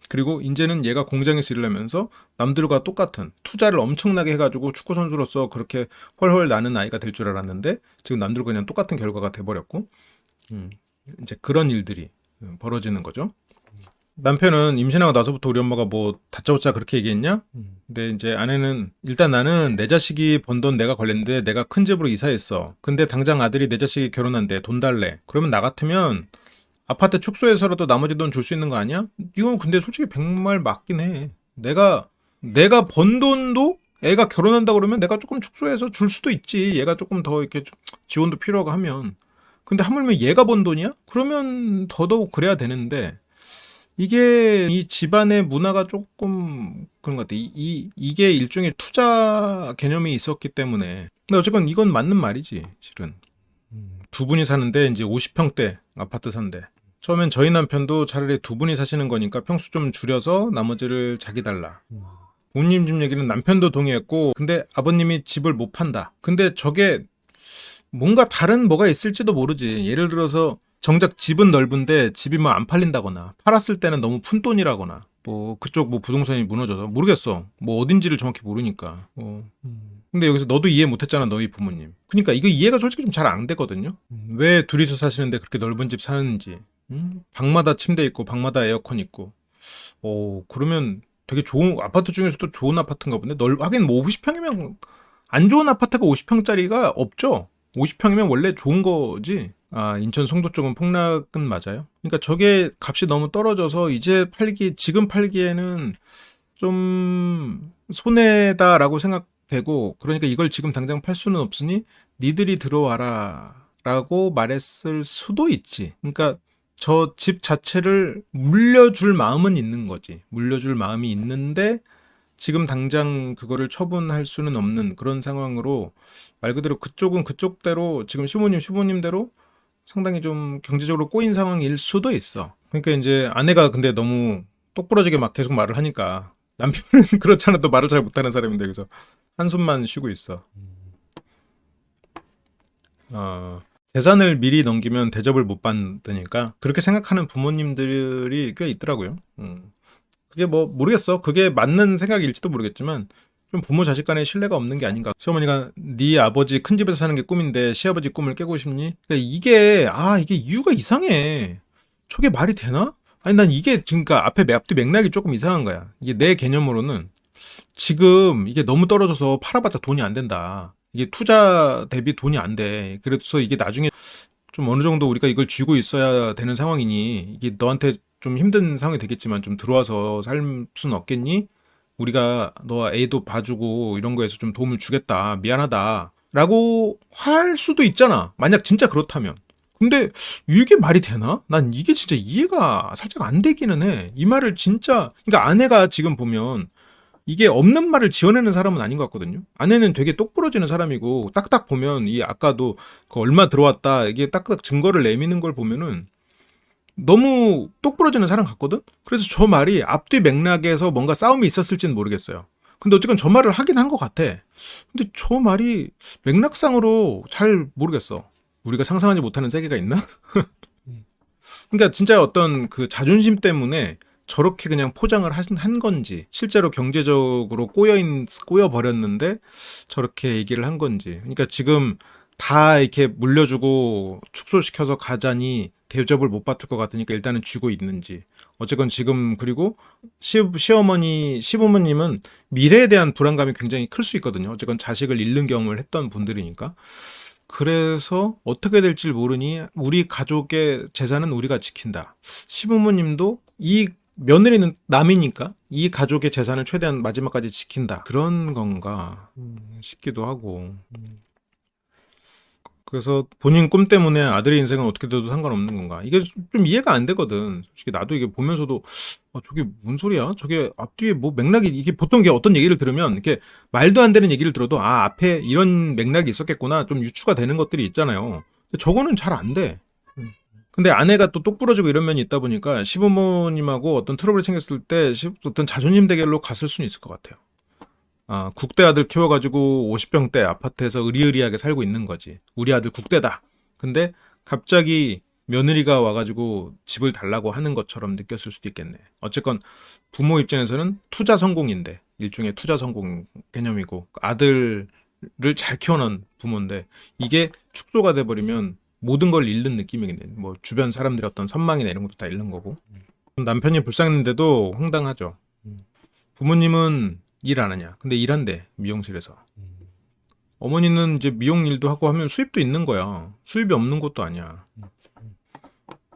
그리고 이제는 얘가 공장에서 일하면서 남들과 똑같은 투자를 엄청나게 해가지고 축구 선수로서 그렇게 훨훨 나는 아이가 될 줄 알았는데 지금 남들과 그냥 똑같은 결과가 돼버렸고 이제 그런 일들이 벌어지는 거죠. 남편은 임신하고 나서부터 우리 엄마가 뭐 다짜고짜 그렇게 얘기했냐? 근데 이제 아내는 일단 나는 내 자식이 번 돈 내가 걸렸는데 내가 큰 집으로 이사했어. 근데 당장 아들이 내 자식이 결혼한대. 돈 달래. 그러면 나 같으면 아파트 축소해서라도 나머지 돈 줄 수 있는 거 아니야? 이건 근데 솔직히 백말 맞긴 해. 내가 번 돈도 애가 결혼한다 그러면 내가 조금 축소해서 줄 수도 있지. 얘가 조금 더 이렇게 지원도 필요하고 하면. 근데 하물며 얘가 번 돈이야? 그러면 더더욱 그래야 되는데 이게 이 집안의 문화가 조금 그런 것 같아. 이게 일종의 투자 개념이 있었기 때문에. 근데 어쨌건 이건 맞는 말이지, 실은. 두 분이 사는데 이제 50평대 아파트 산대. 처음엔 저희 남편도 차라리 두 분이 사시는 거니까 평수 좀 줄여서 나머지를 자기 달라. 부모님 집 얘기는 남편도 동의했고 근데 아버님이 집을 못 판다. 근데 저게 뭔가 다른 뭐가 있을지도 모르지. 예를 들어서 정작 집은 넓은데 집이 뭐 안 팔린다거나 팔았을 때는 너무 푼돈이라거나 뭐 그쪽 뭐 부동산이 무너져서 모르겠어. 뭐 어딘지를 정확히 모르니까. 근데 여기서 너도 이해 못했잖아 너희 부모님. 그러니까 이거 이해가 솔직히 좀 잘 안 되거든요. 왜 둘이서 사시는데 그렇게 넓은 집 사는지. 방마다 침대 있고 방마다 에어컨 있고. 그러면 되게 좋은 아파트 중에서도 좋은 아파트인가 본데. 하긴 뭐 50평이면 안 좋은 아파트가 50평짜리가 없죠. 50평이면 원래 좋은 거지. 인천 송도 쪽은 폭락은 맞아요. 그러니까 저게 값이 너무 떨어져서 이제 지금 팔기에는 좀 손해다라고 생각되고, 그러니까 이걸 지금 당장 팔 수는 없으니 니들이 들어와라 라고 말했을 수도 있지. 그러니까 저 집 자체를 물려줄 마음은 있는 거지. 물려줄 마음이 있는데 지금 당장 그거를 처분할 수는 없는 그런 상황으로 말 그대로 그쪽은 그쪽대로 지금 시부모님대로 상당히 좀 경제적으로 꼬인 상황일 수도 있어. 그러니까 이제 아내가 근데 너무 똑부러지게 막 계속 말을 하니까 남편은 그렇잖아. 또 말을 잘 못하는 사람인데 그래서 한숨만 쉬고 있어. 어, 재산을 미리 넘기면 대접을 못 받으니까 그렇게 생각하는 부모님들이 꽤 있더라고요. 그게 뭐 모르겠어. 그게 맞는 생각일지도 모르겠지만 좀 부모 자식 간의 신뢰가 없는 게 아닌가. 시어머니가 네 아버지 큰 집에서 사는 게 꿈인데 시아버지 꿈을 깨고 싶니? 그러니까 이게 이유가 이상해. 저게 말이 되나? 아니 난 이게 지금 그러니까 앞뒤 맥락이 조금 이상한 거야. 이게 내 개념으로는 지금 이게 너무 떨어져서 팔아봤자 돈이 안 된다. 이게 투자 대비 돈이 안 돼. 그래서 이게 나중에 좀 어느 정도 우리가 이걸 쥐고 있어야 되는 상황이니 이게 너한테 좀 힘든 상황이 되겠지만 좀 들어와서 살 수는 없겠니? 우리가 너 애도 봐주고 이런 거에서 좀 도움을 주겠다. 미안하다. 라고 할 수도 있잖아. 만약 진짜 그렇다면. 근데 이게 말이 되나? 난 이게 진짜 이해가 살짝 안 되기는 해. 이 말을 진짜, 그러니까 아내가 지금 보면 이게 없는 말을 지어내는 사람은 아닌 것 같거든요. 아내는 되게 똑부러지는 사람이고 딱딱 보면 이 아까도 그 얼마 들어왔다 이게 딱딱 증거를 내미는 걸 보면은 너무 똑부러지는 사람 같거든. 그래서 저 말이 앞뒤 맥락에서 뭔가 싸움이 있었을지는 모르겠어요. 근데 어쨌건 저 말을 하긴 한 것 같아. 근데 저 말이 맥락상으로 잘 모르겠어. 우리가 상상하지 못하는 세계가 있나? 그러니까 진짜 어떤 그 자존심 때문에 저렇게 그냥 포장을 한 건지 실제로 경제적으로 꼬여 버렸는데 저렇게 얘기를 한 건지. 그러니까 지금 다 이렇게 물려주고 축소시켜서 가자니 대접을 못 받을 것 같으니까 일단은 쥐고 있는지. 어쨌건 지금 그리고 시어머니 시부모님은 미래에 대한 불안감이 굉장히 클 수 있거든요. 어쨌건 자식을 잃는 경험을 했던 분들이니까. 그래서 어떻게 될지 모르니 우리 가족의 재산은 우리가 지킨다. 시부모님도 이 며느리는 남이니까 이 가족의 재산을 최대한 마지막까지 지킨다. 그런 건가 싶기도 하고. 그래서 본인 꿈 때문에 아들의 인생은 어떻게 돼도 상관없는 건가. 이게 좀 이해가 안 되거든. 솔직히 나도 이게 보면서도 저게 뭔 소리야? 저게 앞뒤에 뭐 맥락이 이게 보통 이게 어떤 얘기를 들으면 이렇게 말도 안 되는 얘기를 들어도 앞에 이런 맥락이 있었겠구나 좀 유추가 되는 것들이 있잖아요. 근데 저거는 잘 안 돼. 근데 아내가 또 똑부러지고 이런 면이 있다 보니까 시부모님하고 어떤 트러블이 생겼을 때 어떤 자존심 대결로 갔을 수는 있을 것 같아요. 국대 아들 키워가지고 50평대 아파트에서 의리의리하게 살고 있는 거지. 우리 아들 국대다. 근데 갑자기 며느리가 와가지고 집을 달라고 하는 것처럼 느꼈을 수도 있겠네. 어쨌건 부모 입장에서는 투자 성공인데 일종의 투자 성공 개념이고 아들을 잘 키워놓은 부모인데 이게 축소가 돼버리면 모든 걸 잃는 느낌이겠네. 뭐 주변 사람들의 어떤 선망이나 이런 것도 다 잃는 거고. 남편이 불쌍했는데도 황당하죠. 부모님은 일 안 하냐? 근데 일한대 미용실에서. 어머니는 이제 미용 일도 하고 하면 수입도 있는 거야. 수입이 없는 것도 아니야.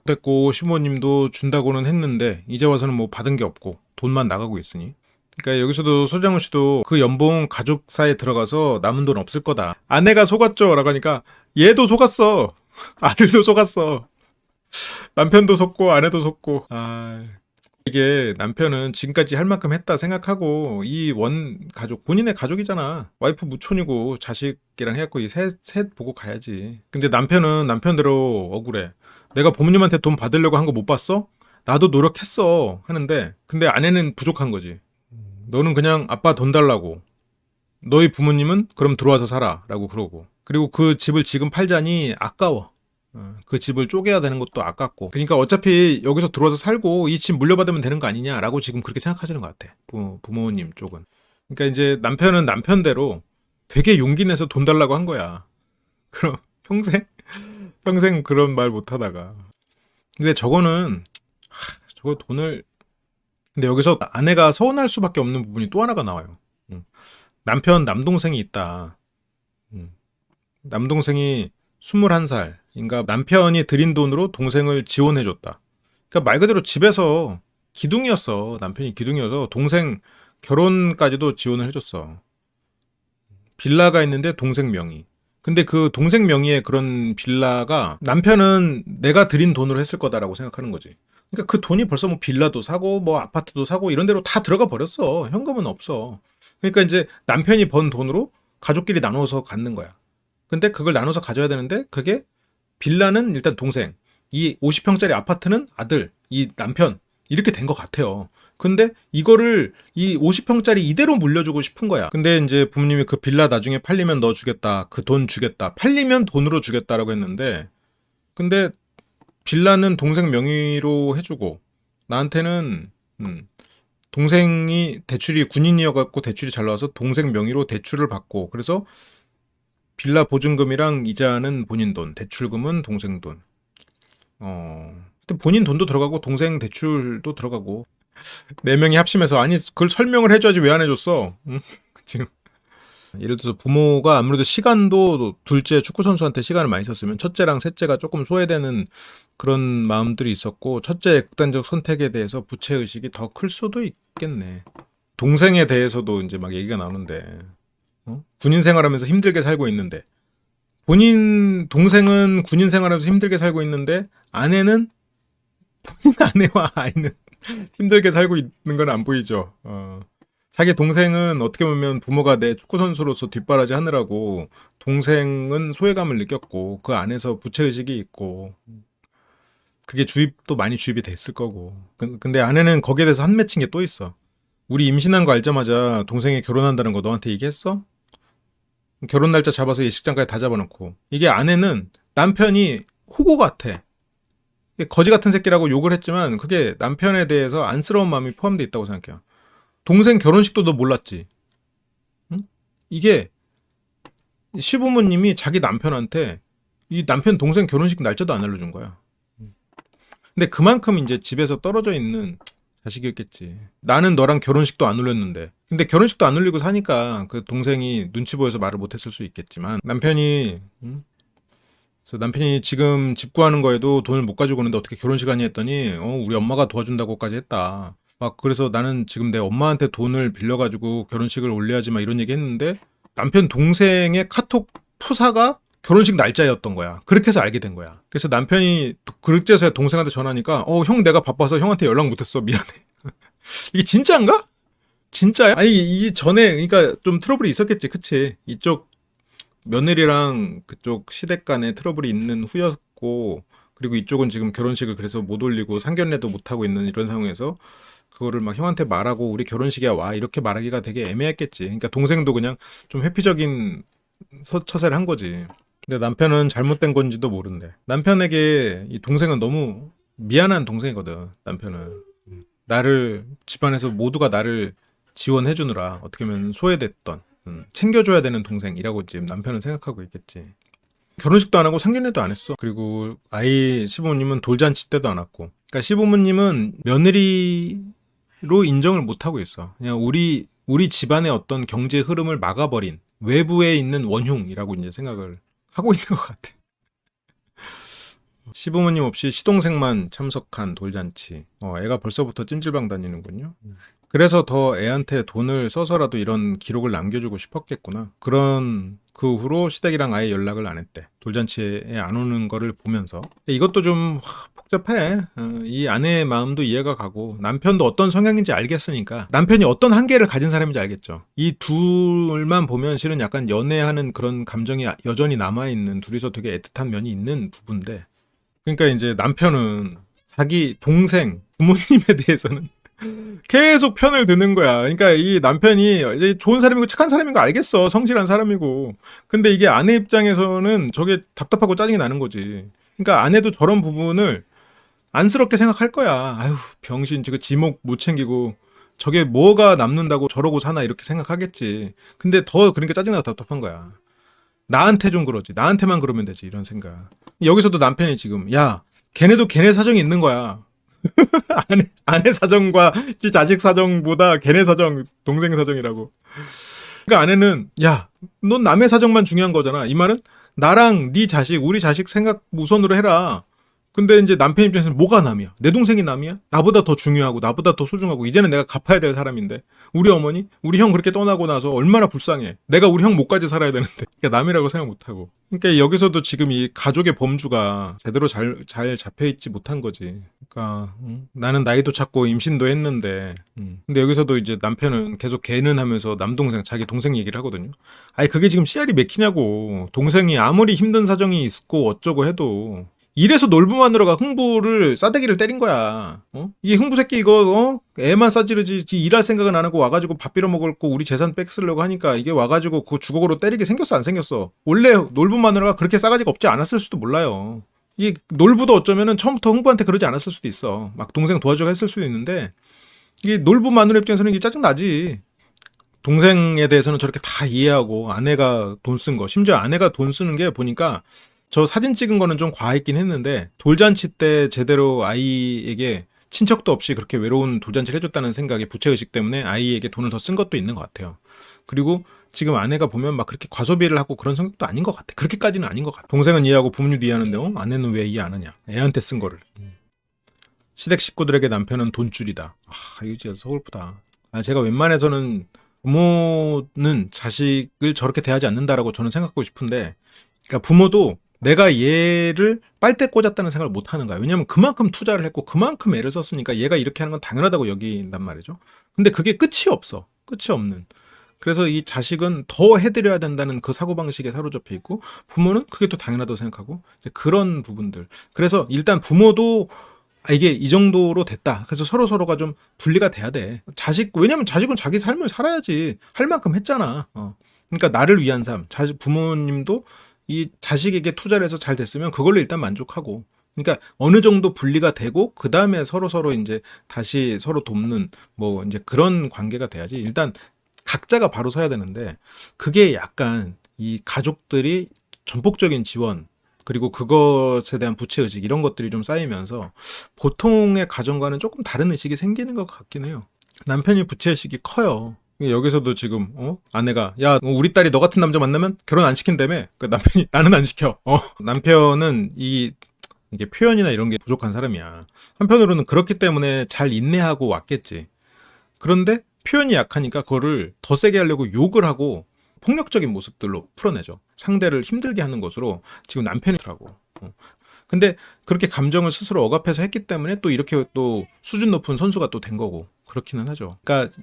됐고 시부모님도 준다고는 했는데 이제 와서는 뭐 받은 게 없고 돈만 나가고 있으니. 그러니까 여기서도 소장훈 씨도 그 연봉 가족사에 들어가서 남은 돈 없을 거다. 아내가 속았죠? 라고 하니까 얘도 속았어. 아들도 속았어. 남편도 속고 아내도 속고. 이게 남편은 지금까지 할 만큼 했다 생각하고 이 원 가족 본인의 가족이잖아. 와이프 무촌이고 자식이랑 해갖고 이 셋 보고 가야지. 근데 남편은 남편대로 억울해. 내가 부모님한테 돈 받으려고 한 거 못 봤어? 나도 노력했어 하는데 근데 아내는 부족한 거지. 너는 그냥 아빠 돈 달라고. 너희 부모님은 그럼 들어와서 살아 라고 그러고. 그리고 그 집을 지금 팔자니 아까워. 그 집을 쪼개야 되는 것도 아깝고. 그러니까 어차피 여기서 들어와서 살고 이 집 물려받으면 되는 거 아니냐라고 지금 그렇게 생각하시는 것 같아. 부모님 쪽은. 그러니까 이제 남편은 남편대로 되게 용기 내서 돈 달라고 한 거야. 그럼 평생 그런 말 못 하다가. 근데 저거는 저거 돈을 근데 여기서 아내가 서운할 수밖에 없는 부분이 또 하나가 나와요. 남편 남동생이 있다. 남동생이 21살. 그러니까 남편이 들인 돈으로 동생을 지원해줬다. 그러니까 말 그대로 집에서 기둥이었어. 남편이 기둥이어서 동생 결혼까지도 지원을 해줬어. 빌라가 있는데 동생 명의. 근데 그 동생 명의의 그런 빌라가 남편은 내가 들인 돈으로 했을 거다라고 생각하는 거지. 그러니까 그 돈이 벌써 뭐 빌라도 사고 뭐 아파트도 사고 이런 데로 다 들어가 버렸어. 현금은 없어. 그러니까 이제 남편이 번 돈으로 가족끼리 나눠서 갖는 거야. 근데 그걸 나눠서 가져야 되는데 그게 빌라는 일단 동생, 이 50평짜리 아파트는 아들, 이 남편 이렇게 된 것 같아요. 근데 이거를 이 50평짜리 이대로 물려주고 싶은 거야. 근데 이제 부모님이 그 빌라 나중에 팔리면 너 주겠다. 그 돈 주겠다. 팔리면 돈으로 주겠다라고 했는데, 근데 빌라는 동생 명의로 해주고 나한테는 동생이 대출이 군인이어갖고 대출이 잘 나와서 동생 명의로 대출을 받고, 그래서 빌라 보증금이랑 이자는 본인 돈, 대출금은 동생 돈. 근데 본인 돈도 들어가고 동생 대출도 들어가고 네 명이 합심해서, 아니 그걸 설명을 해줘야지 왜 안 해줬어? 응? 지금 예를 들어서 부모가 아무래도 시간도 둘째 축구 선수한테 시간을 많이 썼으면 첫째랑 셋째가 조금 소외되는 그런 마음들이 있었고, 첫째의 극단적 선택에 대해서 부채 의식이 더 클 수도 있겠네. 동생에 대해서도 이제 막 얘기가 나오는데, 군인 생활하면서 힘들게 살고 있는데, 본인 동생은 군인 생활하면서 힘들게 살고 있는데 아내는 본인 아내와 아이는 힘들게 살고 있는 건 안 보이죠. 자기 동생은 어떻게 보면 부모가 내 축구 선수로서 뒷바라지 하느라고 동생은 소외감을 느꼈고 그 안에서 부채 의식이 있고, 그게 주입도 많이 주입이 됐을 거고. 근데 아내는 거기에 대해서 한 맺힌 게 또 있어. 우리 임신한 거 알자마자 동생이 결혼한다는 거 너한테 얘기했어? 결혼 날짜 잡아서 예식장까지 다 잡아놓고. 이게 아내는 남편이 호구 같아. 거지 같은 새끼라고 욕을 했지만 그게 남편에 대해서 안쓰러운 마음이 포함되어 있다고 생각해요. 동생 결혼식도 너 몰랐지? 응? 이게 시부모님이 자기 남편한테 이 남편 동생 결혼식 날짜도 안 알려준 거야. 근데 그만큼 이제 집에서 떨어져 있는 자식이었겠지. 나는 너랑 결혼식도 안 올렸는데. 근데 결혼식도 안 올리고 사니까 그 동생이 눈치 보여서 말을 못했을 수 있겠지만, 남편이 그래서 남편이 지금 집 구하는 거에도 돈을 못 가지고 오는데 어떻게 결혼식 하니 했더니 우리 엄마가 도와준다고까지 했다. 막 그래서 나는 지금 내 엄마한테 돈을 빌려가지고 결혼식을 올려야지 막 이런 얘기 했는데, 남편 동생의 카톡 푸사가 결혼식 날짜였던 거야. 그렇게 해서 알게 된 거야. 그래서 남편이 그제서야 동생한테 전화하니까 형 내가 바빠서 형한테 연락 못했어. 미안해. 이게 진짜인가? 진짜야? 아니 이 전에 그러니까 좀 트러블이 있었겠지. 그치? 이쪽 며느리랑 그쪽 시댁 간에 트러블이 있는 후였고, 그리고 이쪽은 지금 결혼식을 그래서 못 올리고 상견례도 못 하고 있는 이런 상황에서 그거를 막 형한테 말하고 우리 결혼식이야 와 이렇게 말하기가 되게 애매했겠지. 그러니까 동생도 그냥 좀 회피적인 처세를 한 거지. 근데 남편은 잘못된 건지도 모른대. 남편에게 이 동생은 너무 미안한 동생이거든. 남편은 나를 집안에서 모두가 나를 지원해 주느라 어떻게 보면 소외됐던, 챙겨줘야 되는 동생이라고 지금 남편은 생각하고 있겠지. 결혼식도 안 하고 상견례도 안 했어. 그리고 아이 시부모님은 돌잔치 때도 안 왔고. 그러니까 시부모님은 며느리로 인정을 못 하고 있어. 그냥 우리 집안의 어떤 경제 흐름을 막아버린 외부에 있는 원흉이라고 이제 생각을 하고 있는 것 같아. 시부모님 없이 시동생만 참석한 돌잔치. 애가 벌써부터 찜질방 다니는군요. 그래서 더 애한테 돈을 써서라도 이런 기록을 남겨주고 싶었겠구나. 그런 그 후로 시댁이랑 아예 연락을 안 했대. 돌잔치에 안 오는 거를 보면서. 이것도 좀 복잡해. 이 아내의 마음도 이해가 가고 남편도 어떤 성향인지 알겠으니까, 남편이 어떤 한계를 가진 사람인지 알겠죠. 이 둘만 보면 실은 약간 연애하는 그런 감정이 여전히 남아있는, 둘이서 되게 애틋한 면이 있는 부부인데, 그러니까 이제 남편은 자기 동생 부모님에 대해서는 계속 편을 드는 거야. 그러니까 이 남편이 좋은 사람이고 착한 사람인 거 알겠어. 성실한 사람이고. 근데 이게 아내 입장에서는 저게 답답하고 짜증이 나는 거지. 그러니까 아내도 저런 부분을 안쓰럽게 생각할 거야. 아유, 병신, 지금 지목 못 챙기고 저게 뭐가 남는다고 저러고 사나 이렇게 생각하겠지. 근데 더 그러니까 짜증나고 답답한 거야. 나한테 좀 그러지. 나한테만 그러면 되지. 이런 생각. 여기서도 남편이 지금 야, 걔네도 걔네 사정이 있는 거야. 아내 사정과 자식 사정보다 걔네 사정, 동생 사정이라고. 그러니까 아내는 야, 넌 남의 사정만 중요한 거잖아. 이 말은 나랑 네 자식, 우리 자식 생각 우선으로 해라. 근데 이제 남편 입장에서는 뭐가 남이야? 내 동생이 남이야? 나보다 더 중요하고 나보다 더 소중하고 이제는 내가 갚아야 될 사람인데, 우리 어머니? 우리 형 그렇게 떠나고 나서 얼마나 불쌍해. 내가 우리 형 목까지 살아야 되는데 그러니까 남이라고 생각 못하고. 그러니까 여기서도 지금 이 가족의 범주가 제대로 잘 잡혀있지 못한 거지. 그러니까 나는 나이도 찾고 임신도 했는데 근데 여기서도 이제 남편은 계속 걔는 하면서 남동생, 자기 동생 얘기를 하거든요. 아니 그게 지금 씨알이 맥히냐고. 동생이 아무리 힘든 사정이 있고 어쩌고 해도 이래서 놀부 마누라가 흥부를 싸대기를 때린 거야. 이게 흥부 새끼 이거 애만 싸지르지 일할 생각은 안 하고 와가지고 밥 빌어 먹을 거 우리 재산 뺏으려고 하니까 이게 와가지고 그 주걱으로 때리게 생겼어 안 생겼어? 원래 놀부 마누라가 그렇게 싸가지가 없지 않았을 수도 몰라요. 이 놀부도 어쩌면은 처음부터 흥부한테 그러지 않았을 수도 있어. 막 동생 도와주고 했을 수도 있는데 이게 놀부 마누라 입장에서는 이게 짜증 나지. 동생에 대해서는 저렇게 다 이해하고 아내가 돈 쓴 거, 심지어 아내가 돈 쓰는 게 보니까 저 사진 찍은 거는 좀 과했긴 했는데 돌잔치 때 제대로 아이에게 친척도 없이 그렇게 외로운 돌잔치를 해줬다는 생각에 부채의식 때문에 아이에게 돈을 더 쓴 것도 있는 것 같아요. 그리고 지금 아내가 보면 막 그렇게 과소비를 하고 그런 성격도 아닌 것 같아. 그렇게까지는 아닌 것 같아. 동생은 이해하고 부모님도 이해하는데 아내는 왜 이해 안 하냐. 애한테 쓴 거를. 시댁 식구들에게 남편은 돈줄이다. 이거 진짜 서글프다. 제가 웬만해서는 부모는 자식을 저렇게 대하지 않는다라고 저는 생각하고 싶은데 그러니까 부모도 내가 얘를 빨대 꽂았다는 생각을 못 하는 거야. 왜냐면 그만큼 투자를 했고 그만큼 애를 썼으니까 얘가 이렇게 하는 건 당연하다고 여긴단 말이죠. 근데 그게 끝이 없어. 끝이 없는. 그래서 이 자식은 더 해드려야 된다는 그 사고방식에 사로잡혀 있고 부모는 그게 또 당연하다고 생각하고 이제 그런 부분들. 그래서 일단 부모도 이게 이 정도로 됐다. 그래서 서로가 좀 분리가 돼야 돼. 왜냐면 자식은 자기 삶을 살아야지. 할 만큼 했잖아. 그러니까 나를 위한 삶. 부모님도 이 자식에게 투자를 해서 잘 됐으면 그걸로 일단 만족하고. 그러니까 어느 정도 분리가 되고 그 다음에 서로 이제 다시 서로 돕는 뭐 이제 그런 관계가 돼야지. 일단 각자가 바로 서야 되는데 그게 약간 이 가족들이 전폭적인 지원 그리고 그것에 대한 부채의식 이런 것들이 좀 쌓이면서 보통의 가정과는 조금 다른 의식이 생기는 것 같긴 해요. 남편이 부채의식이 커요. 여기서도 지금 아내가 야 우리 딸이 너 같은 남자 만나면 결혼 안 시킨다며. 남편이 나는 안 시켜. 남편은 이게 표현이나 이런 게 부족한 사람이야. 한편으로는 그렇기 때문에 잘 인내하고 왔겠지. 그런데 표현이 약하니까 그거를 더 세게 하려고 욕을 하고 폭력적인 모습들로 풀어내죠. 상대를 힘들게 하는 것으로 지금 남편이더라고. 근데 그렇게 감정을 스스로 억압해서 했기 때문에 또 이렇게 또 수준 높은 선수가 또 된 거고 그렇기는 하죠. 그러니까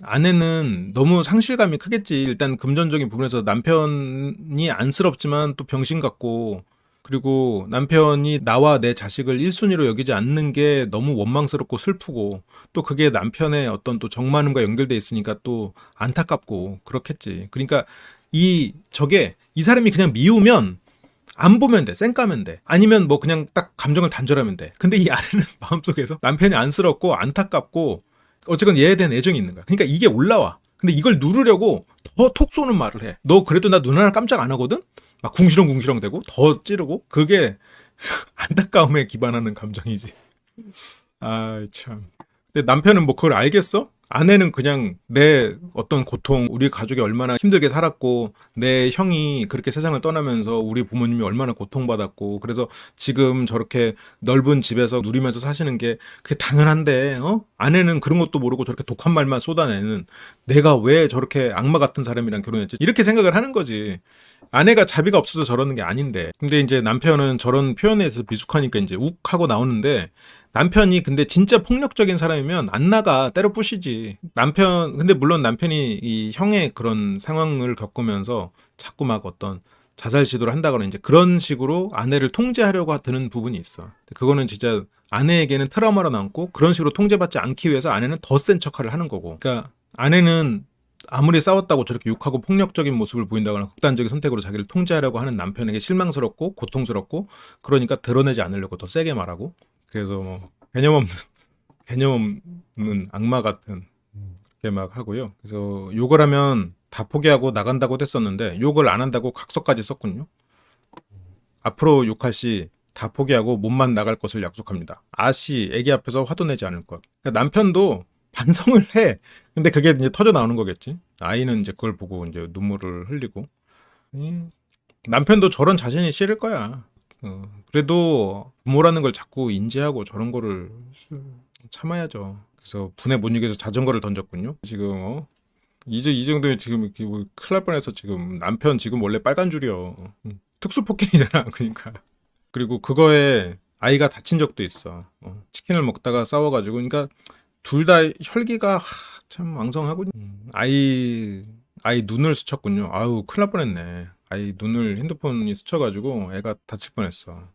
아내는 너무 상실감이 크겠지. 일단 금전적인 부분에서 남편이 안쓰럽지만 또 병신 같고 그리고 남편이 나와 내 자식을 1순위로 여기지 않는 게 너무 원망스럽고 슬프고 또 그게 남편의 어떤 또 정만음과 연결돼 있으니까 또 안타깝고 그렇겠지. 그러니까 이 사람이 그냥 미우면 안 보면 돼. 쌩까면 돼. 아니면 뭐 그냥 딱 감정을 단절하면 돼. 근데 이 아내는 마음속에서 남편이 안쓰럽고 안타깝고 어쨌건 얘에 대한 애정이 있는 거야. 그러니까 이게 올라와. 근데 이걸 누르려고 더 톡 쏘는 말을 해. 너 그래도 나 눈 하나 깜짝 안 하거든? 막 궁시렁궁시렁 대고 더 찌르고 그게 안타까움에 기반하는 감정이지. 참. 근데 남편은 뭐 그걸 알겠어? 아내는 그냥 내 어떤 고통, 우리 가족이 얼마나 힘들게 살았고 내 형이 그렇게 세상을 떠나면서 우리 부모님이 얼마나 고통받았고 그래서 지금 저렇게 넓은 집에서 누리면서 사시는 게 그게 당연한데 아내는 그런 것도 모르고 저렇게 독한 말만 쏟아내는 내가 왜 저렇게 악마 같은 사람이랑 결혼했지? 이렇게 생각을 하는 거지. 아내가 자비가 없어서 저러는 게 아닌데. 근데 이제 남편은 저런 표현에 대해서 미숙하니까 이제 욱 하고 나오는데 남편이 근데 진짜 폭력적인 사람이면 안 나가 때려 부시지. 근데 물론 남편이 이 형의 그런 상황을 겪으면서 자꾸 막 어떤 자살 시도를 한다거나 이제 그런 식으로 아내를 통제하려고 드는 부분이 있어. 그거는 진짜 아내에게는 트라우마로 남고 그런 식으로 통제받지 않기 위해서 아내는 더 센 척을 하는 거고. 그러니까 아내는 아무리 싸웠다고 저렇게 욕하고 폭력적인 모습을 보인다거나 극단적인 선택으로 자기를 통제하려고 하는 남편에게 실망스럽고 고통스럽고 그러니까 드러내지 않으려고 더 세게 말하고 그래서 뭐 개념 없는 악마 같은 그렇게 막 하고요. 그래서 욕을 하면 다 포기하고 나간다고 했었는데 욕을 안 한다고 각서까지 썼군요. 앞으로 욕할 시 다 포기하고 몸만 나갈 것을 약속합니다. 아씨 애기 앞에서 화도 내지 않을 것. 그러니까 남편도 반성을 해. 근데 그게 이제 터져 나오는 거겠지. 아이는 이제 그걸 보고 이제 눈물을 흘리고. 남편도 저런 자신이 싫을 거야. 그래도 부모라는 걸 자꾸 인지하고 저런 거를 참아야죠. 그래서 분에 못 이겨서 자전거를 던졌군요. 지금 이제 이 정도면 지금 이렇게 뭐 큰일 날 뻔해서 지금 남편 지금 원래 빨간 줄이요. 특수폭행이잖아. 그러니까. 그리고 그거에 아이가 다친 적도 있어. 치킨을 먹다가 싸워가지고. 그러니까 둘 다 혈기가 참 왕성하군요. 아이 눈을 스쳤군요. 큰일 날 뻔했네. 아이 눈을 핸드폰이 스쳐가지고 애가 다칠 뻔했어.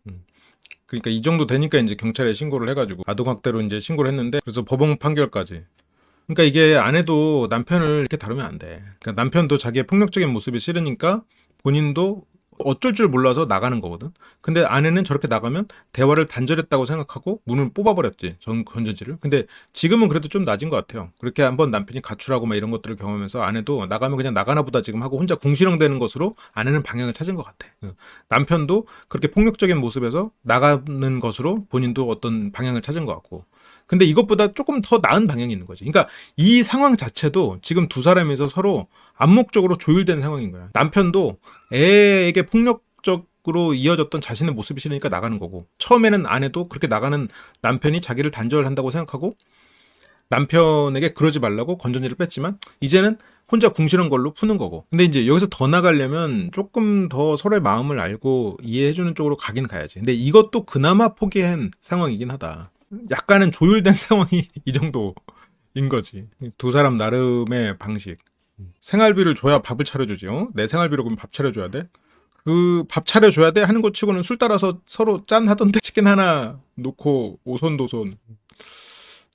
그러니까 이 정도 되니까 이제 경찰에 신고를 해가지고 아동학대로 이제 신고를 했는데, 그래서 법원 판결까지. 그러니까 이게 아내도 남편을 이렇게 다루면 안 돼. 그러니까 남편도 자기의 폭력적인 모습이 싫으니까 본인도 어쩔 줄 몰라서 나가는 거거든. 근데 아내는 저렇게 나가면 대화를 단절했다고 생각하고 문을 뽑아버렸지, 건전지를. 근데 지금은 그래도 좀 낮은 것 같아요. 그렇게 한번 남편이 가출하고 막 이런 것들을 경험하면서 아내도 나가면 그냥 나가나 보다 지금 하고 혼자 궁시렁대는 것으로 아내는 방향을 찾은 것 같아. 남편도 그렇게 폭력적인 모습에서 나가는 것으로 본인도 어떤 방향을 찾은 것 같고. 근데 이것보다 조금 더 나은 방향이 있는 거지. 그러니까 이 상황 자체도 지금 두 사람이서 서로 암묵적으로 조율된 상황인 거야. 남편도 애에게 폭력적으로 이어졌던 자신의 모습이 싫으니까 나가는 거고, 처음에는 아내도 그렇게 나가는 남편이 자기를 단절한다고 생각하고 남편에게 그러지 말라고 건전지를 뺐지만 이제는 혼자 궁시렁 걸로 푸는 거고. 근데 이제 여기서 더 나가려면 조금 더 서로의 마음을 알고 이해해주는 쪽으로 가긴 가야지. 근데 이것도 그나마 포기한 상황이긴 하다. 약간은 조율된 상황이 이 정도인 거지. 두 사람 나름의 방식. 생활비를 줘야 밥을 차려주지. 내 생활비로 그럼 밥 차려줘야 돼? 그 밥 차려줘야 돼 하는 것 치고는 술 따라서 서로 짠 하던데, 치킨 하나 놓고 오손도손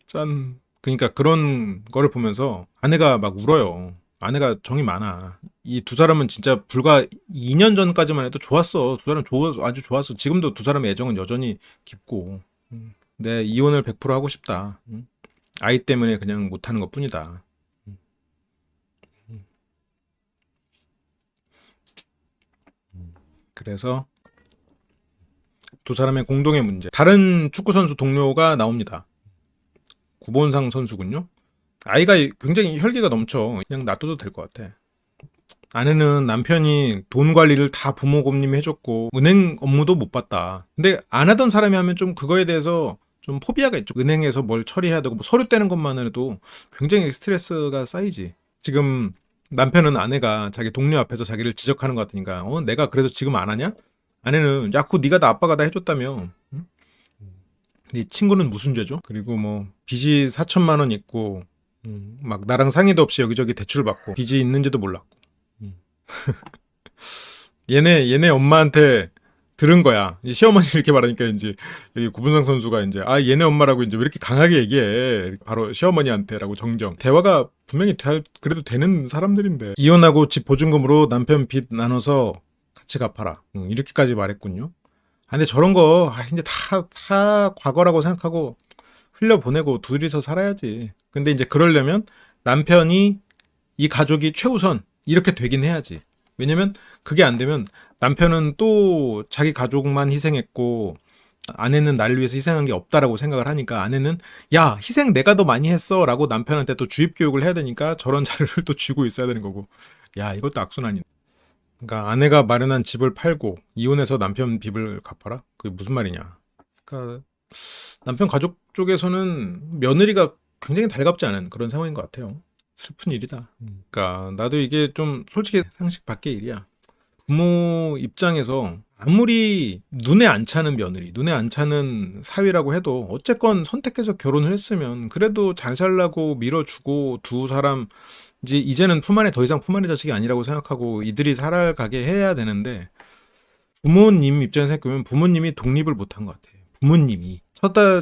짠. 그러니까 그런 거를 보면서 아내가 막 울어요. 아내가 정이 많아. 이 두 사람은 진짜 불과 2년 전까지만 해도 좋았어. 두 사람 아주 좋았어. 지금도 두 사람의 애정은 여전히 깊고. 내 이혼을 100% 하고 싶다. 아이 때문에 그냥 못하는 것 뿐이다. 그래서 두 사람의 공동의 문제. 다른 축구선수 동료가 나옵니다. 구본상 선수군요. 아이가 굉장히 혈기가 넘쳐. 그냥 놔둬도 될 것 같아. 아내는 남편이 돈 관리를 다 부모님이 해줬고 은행 업무도 못 봤다. 근데 안 하던 사람이 하면 좀 그거에 대해서 좀 포비아가 있죠. 은행에서 뭘 처리해야 되고 뭐 서류 떼는 것만으로도 굉장히 스트레스가 쌓이지. 지금 남편은 아내가 자기 동료 앞에서 자기를 지적하는 것 같으니까 내가 그래서 지금 안 하냐? 아내는 야 그거 네가 다 아빠가 다 해줬다며. 응? 네 친구는 무슨 죄죠? 그리고 뭐 빚이 4천만 원 있고 막 나랑 상의도 없이 여기저기 대출 받고 빚이 있는지도 몰랐고. 얘네 엄마한테 들은 거야. 이 시어머니 이렇게 말하니까 이제 여기 구분상 선수가 이제 얘네 엄마라고 이제 왜 이렇게 강하게 얘기해? 바로 시어머니한테라고 정정. 대화가 분명히 그래도 되는 사람들인데 이혼하고 집 보증금으로 남편 빚 나눠서 같이 갚아라. 이렇게까지 말했군요. 근데 저런 거 이제 다 과거라고 생각하고 흘려보내고 둘이서 살아야지. 근데 이제 그러려면 남편이 이 가족이 최우선 이렇게 되긴 해야지. 왜냐면 그게 안 되면 남편은 또 자기 가족만 희생했고 아내는 나를 위해서 희생한 게 없다라고 생각을 하니까 아내는 야 희생 내가 더 많이 했어 라고 남편한테 또 주입 교육을 해야 되니까 저런 자료를 또 쥐고 있어야 되는 거고. 야 이것도 악순환이네. 그러니까 아내가 마련한 집을 팔고 이혼해서 남편 빚을 갚아라? 그게 무슨 말이냐. 그러니까 남편 가족 쪽에서는 며느리가 굉장히 달갑지 않은 그런 상황인 것 같아요. 슬픈 일이다. 그러니까 나도 이게 좀 솔직히 상식 밖의 일이야. 부모 입장에서 아무리 눈에 안 차는 며느리, 눈에 안 차는 사위라고 해도 어쨌건 선택해서 결혼을 했으면 그래도 잘 살라고 밀어주고 두 사람 이제는 품 안에 더 이상 품 안의 자식이 아니라고 생각하고 이들이 살아가게 해야 되는데 부모님 입장에서 생각해보면 부모님이 독립을 못한 것 같아요. 부모님이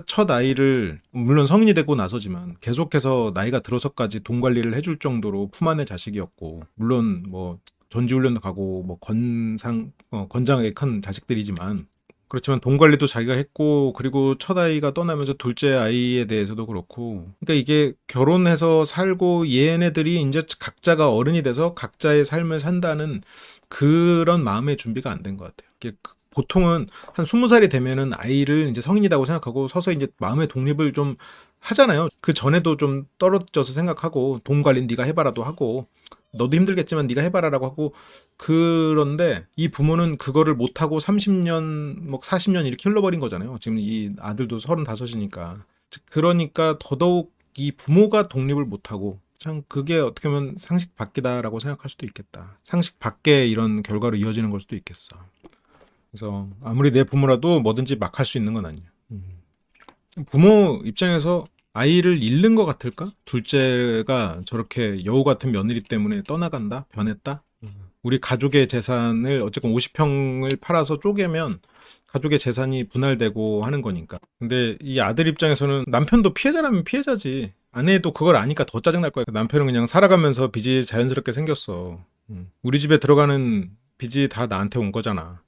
첫 아이를 물론 성인이 되고 나서지만 계속해서 나이가 들어서까지 돈 관리를 해줄 정도로 품 안의 자식이었고 물론 뭐 전지훈련도 가고 뭐 건장하게 큰 자식들이지만 그렇지만 돈 관리도 자기가 했고 그리고 첫 아이가 떠나면서 둘째 아이에 대해서도 그렇고 그러니까 이게 결혼해서 살고 얘네들이 이제 각자가 어른이 돼서 각자의 삶을 산다는 그런 마음의 준비가 안 된 것 같아요. 이게 보통은 한 20살이 되면은 아이를 이제 성인이라고 생각하고 서서 이제 마음의 독립을 좀 하잖아요. 그 전에도 좀 떨어져서 생각하고 돈 관리 네가 해봐라도 하고 너도 힘들겠지만 네가 해봐라라고 하고 그런데 이 부모는 그거를 못하고 30년 뭐 40년 이렇게 흘러버린 거잖아요. 지금 이 아들도 35이니까 그러니까 더더욱 이 부모가 독립을 못하고 참 그게 어떻게 보면 상식 밖이다라고 생각할 수도 있겠다. 상식 밖의 이런 결과로 이어지는 걸 수도 있겠어. 그래서 아무리 내 부모라도 뭐든지 막 할 수 있는 건 아니에요. 부모 입장에서 아이를 잃는 것 같을까? 둘째가 저렇게 여우 같은 며느리 때문에 떠나간다? 변했다? 우리 가족의 재산을 어쨌건 50평을 팔아서 쪼개면 가족의 재산이 분할되고 하는 거니까. 근데 이 아들 입장에서는 남편도 피해자라면 피해자지. 아내도 그걸 아니까 더 짜증날 거야. 남편은 그냥 살아가면서 빚이 자연스럽게 생겼어. 우리 집에 들어가는 빚이 다 나한테 온 거잖아.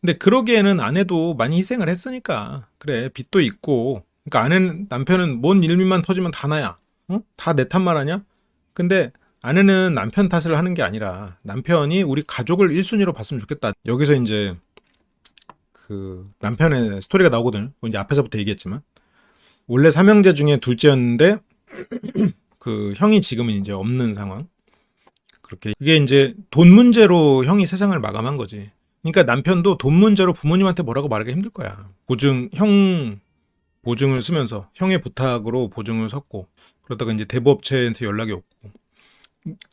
근데 그러기에는 아내도 많이 희생을 했으니까. 그래, 빚도 있고. 그러니까 남편은 뭔 일만 터지면 다 나야. 어? 다 내 탓만 하냐? 근데 아내는 남편 탓을 하는 게 아니라 남편이 우리 가족을 1순위로 봤으면 좋겠다. 여기서 이제 그 남편의 스토리가 나오거든. 이제 앞에서부터 얘기했지만 원래 삼형제 중에 둘째였는데 그 형이 지금은 이제 없는 상황. 그렇게 이게 이제 돈 문제로 형이 세상을 마감한 거지. 그러니까 남편도 돈 문제로 부모님한테 뭐라고 말하기 힘들 거야. 형 보증을 쓰면서 형의 부탁으로 보증을 섰고 그러다가 이제 대부업체한테 연락이 왔고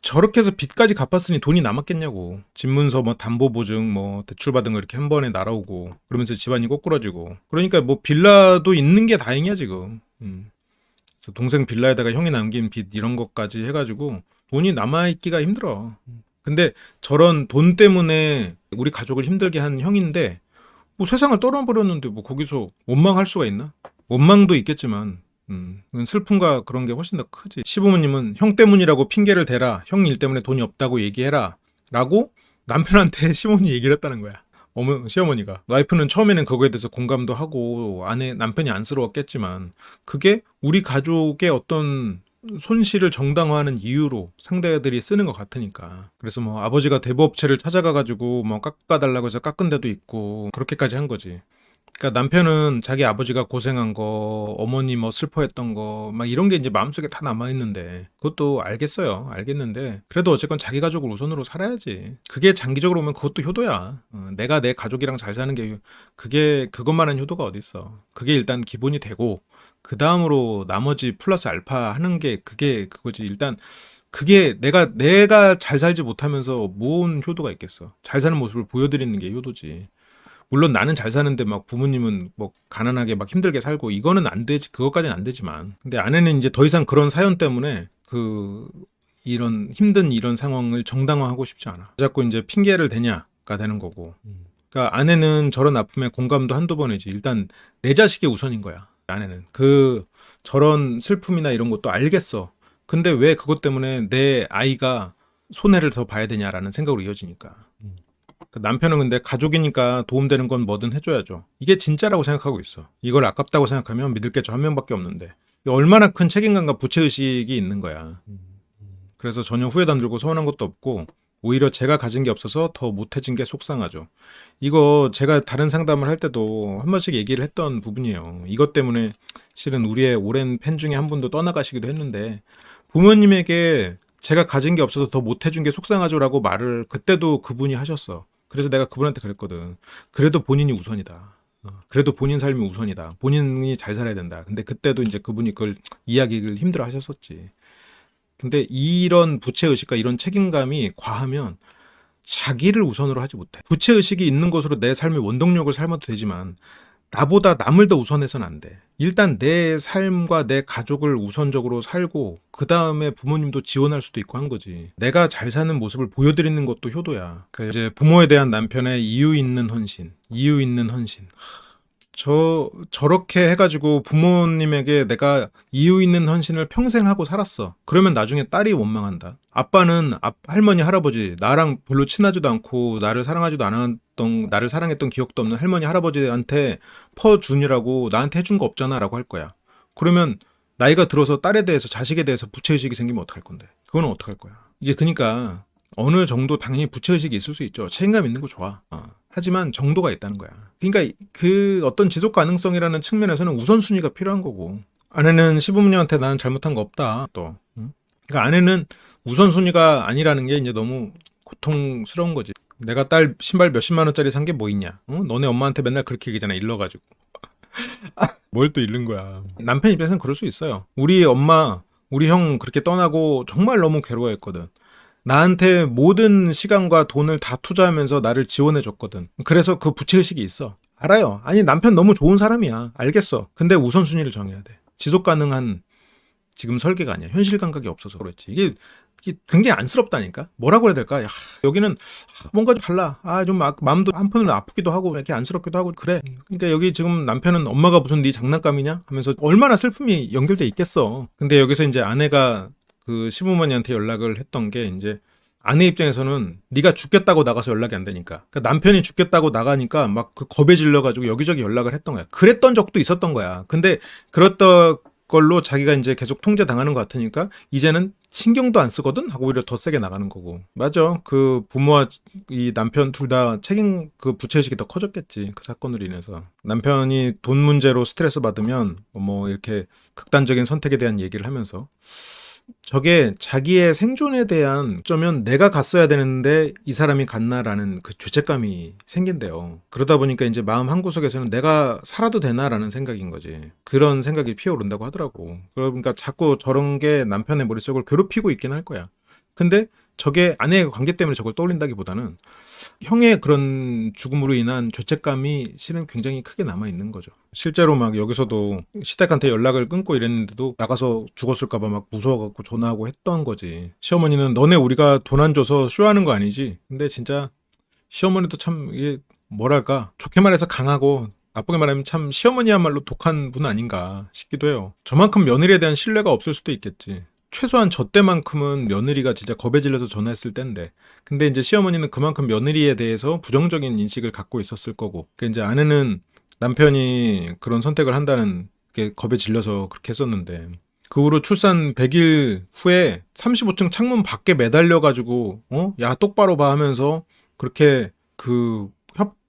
저렇게 해서 빚까지 갚았으니 돈이 남았겠냐고. 집문서 뭐 담보보증 뭐 대출받은 거 이렇게 한 번에 날아오고 그러면서 집안이 꼬꾸라지고 그러니까 뭐 빌라도 있는 게 다행이야 지금. 그래서 동생 빌라에다가 형이 남긴 빚 이런 것까지 해가지고 돈이 남아있기가 힘들어. 근데 저런 돈 때문에 우리 가족을 힘들게 한 형인데 뭐 세상을 떨어버렸는데 뭐 거기서 원망할 수가 있나? 원망도 있겠지만 슬픔과 그런 게 훨씬 더 크지. 시부모님은 형 때문이라고 핑계를 대라. 형 일 때문에 돈이 없다고 얘기해라. 라고 남편한테 시부모님이 얘기를 했다는 거야. 시어머니가. 와이프는 처음에는 그거에 대해서 공감도 하고 남편이 안쓰러웠겠지만 그게 우리 가족의 어떤 손실을 정당화하는 이유로 상대들이 쓰는 것 같으니까. 그래서 뭐 아버지가 대부업체를 찾아가가지고 뭐 깎아달라고 해서 깎은 데도 있고 그렇게까지 한 거지. 그러니까 남편은 자기 아버지가 고생한 거, 어머니 뭐 슬퍼했던 거, 막 이런 게 이제 마음속에 다 남아있는데, 그것도 알겠어요. 알겠는데, 그래도 어쨌건 자기 가족을 우선으로 살아야지. 그게 장기적으로 보면 그것도 효도야. 내가 내 가족이랑 잘 사는 게, 그것만한 효도가 어딨어. 그게 일단 기본이 되고, 그 다음으로 나머지 플러스 알파 하는 게 그거지. 일단, 그게 내가 잘 살지 못하면서 뭔 효도가 있겠어. 잘 사는 모습을 보여드리는 게 효도지. 물론 나는 잘 사는데 막 부모님은 뭐 가난하게 막 힘들게 살고 이거는 안 되지. 그것까지는 안 되지만. 근데 아내는 이제 더 이상 그런 사연 때문에 이런 힘든 이런 상황을 정당화하고 싶지 않아. 자꾸 이제 핑계를 대냐가 되는 거고. 그러니까 아내는 저런 아픔에 공감도 한두 번이지. 일단 내 자식이 우선인 거야. 아내는 저런 슬픔이나 이런 것도 알겠어. 근데 왜 그것 때문에 내 아이가 손해를 더 봐야 되냐라는 생각으로 이어지니까. 남편은 근데 가족이니까 도움되는 건 뭐든 해줘야죠. 이게 진짜라고 생각하고 있어. 이걸 아깝다고 생각하면 믿을 게 저 한 명밖에 없는데 얼마나 큰 책임감과 부채의식이 있는 거야. 그래서 전혀 후회도 안 들고 서운한 것도 없고 오히려 제가 가진 게 없어서 더 못해진 게 속상하죠. 이거 제가 다른 상담을 할 때도 한 번씩 얘기를 했던 부분이에요. 이것 때문에 실은 우리의 오랜 팬 중에 한 분도 떠나가시기도 했는데 부모님에게 제가 가진 게 없어서 더 못해준 게 속상하죠라고 말을 그때도 그분이 하셨어. 그래서 내가 그분한테 그랬거든. 그래도 본인이 우선이다. 그래도 본인 삶이 우선이다. 본인이 잘 살아야 된다. 근데 그때도 이제 그분이 그걸 이야기를 힘들어 하셨었지. 근데 이런 부채의식과 이런 책임감이 과하면 자기를 우선으로 하지 못해. 부채의식이 있는 것으로 내 삶의 원동력을 삼아도 되지만 나보다 남을 더 우선해서는 안 돼. 일단 내 삶과 내 가족을 우선적으로 살고 그 다음에 부모님도 지원할 수도 있고 한 거지. 내가 잘 사는 모습을 보여드리는 것도 효도야. 이제 부모에 대한 남편의 이유 있는 헌신. 저렇게 해가지고 부모님에게 내가 이유 있는 헌신을 평생 하고 살았어. 그러면 나중에 딸이 원망한다. 아빠는 할머니, 할아버지, 나랑 별로 친하지도 않고 나를 사랑하지도 않았던, 나를 사랑했던 기억도 없는 할머니, 할아버지한테 퍼주느라고 나한테 해준 거 없잖아 라고 할 거야. 그러면 나이가 들어서 딸에 대해서, 자식에 대해서 부채의식이 생기면 어떡할 건데? 그거는 어떡할 거야? 이게 그러니까 어느 정도 당연히 부채의식이 있을 수 있죠. 책임감 있는 거 좋아. 하지만 정도가 있다는 거야. 그러니까 그 어떤 지속 가능성이라는 측면에서는 우선순위가 필요한 거고. 아내는 시부모님한테 나는 잘못한 거 없다. 또. 그러니까 아내는 우선순위가 아니라는 게 이제 너무 고통스러운 거지. 내가 딸 신발 몇십만 원짜리 산 게 뭐 있냐? 너네 엄마한테 맨날 그렇게 얘기잖아. 일러가지고. 뭘 또 잃는 거야. 남편 입장에서는 그럴 수 있어요. 우리 엄마, 우리 형 그렇게 떠나고 정말 너무 괴로워했거든. 나한테 모든 시간과 돈을 다 투자하면서 나를 지원해줬거든. 그래서 그 부채의식이 있어. 알아요. 아니 남편 너무 좋은 사람이야. 알겠어. 근데 우선순위를 정해야 돼. 지속가능한 지금 설계가 아니야. 현실 감각이 없어서 그렇지. 이게 이게 굉장히 안쓰럽다니까. 뭐라고 해야 될까? 야, 여기는 뭔가 좀 달라. 좀 마음도 한편으로 아프기도 하고 이렇게 안쓰럽기도 하고 그래. 그러니까 여기 지금 남편은 엄마가 무슨 네 장난감이냐 하면서 얼마나 슬픔이 연결돼 있겠어. 근데 여기서 이제 아내가 그 시부모님한테 연락을 했던 게 이제 아내 입장에서는 네가 죽겠다고 나가서 연락이 안 되니까. 그러니까 남편이 죽겠다고 나가니까 막 그 겁에 질려가지고 여기저기 연락을 했던 거야. 그랬던 적도 있었던 거야. 근데 그랬던 걸로 자기가 이제 계속 통제당하는 것 같으니까 이제는 신경도 안 쓰거든 하고 오히려 더 세게 나가는 거고. 맞아. 그 부모와 이 남편 둘 다 책임 그 부채의식이 더 커졌겠지. 그 사건으로 인해서. 남편이 돈 문제로 스트레스 받으면 뭐 이렇게 극단적인 선택에 대한 얘기를 하면서 저게 자기의 생존에 대한 어쩌면 내가 갔어야 되는데 이 사람이 갔나라는 그 죄책감이 생긴대요. 그러다 보니까 이제 마음 한구석에서는 내가 살아도 되나라는 생각인 거지. 그런 생각이 피어오른다고 하더라고. 그러니까 자꾸 저런 게 남편의 머릿속을 괴롭히고 있긴 할 거야. 근데 저게 아내의 관계 때문에 저걸 떠올린다기보다는 형의 그런 죽음으로 인한 죄책감이 실은 굉장히 크게 남아있는 거죠. 실제로 막 여기서도 시댁한테 연락을 끊고 이랬는데도 나가서 죽었을까봐 막 무서워갖고 전화하고 했던 거지. 시어머니는 너네 우리가 돈 안 줘서 쇼하는 거 아니지? 근데 진짜 시어머니도 참 이게 뭐랄까 좋게 말해서 강하고 나쁘게 말하면 참 시어머니야말로 독한 분 아닌가 싶기도 해요. 저만큼 며느리에 대한 신뢰가 없을 수도 있겠지. 최소한 저 때만큼은 며느리가 진짜 겁에 질려서 전화했을 때인데 근데 이제 시어머니는 그만큼 며느리에 대해서 부정적인 인식을 갖고 있었을 거고 그러니까 이제 아내는 남편이 그런 선택을 한다는 게 겁에 질려서 그렇게 했었는데 그 후로 출산 100일 후에 35층 창문 밖에 매달려가지고 야 똑바로 봐 하면서 그렇게 그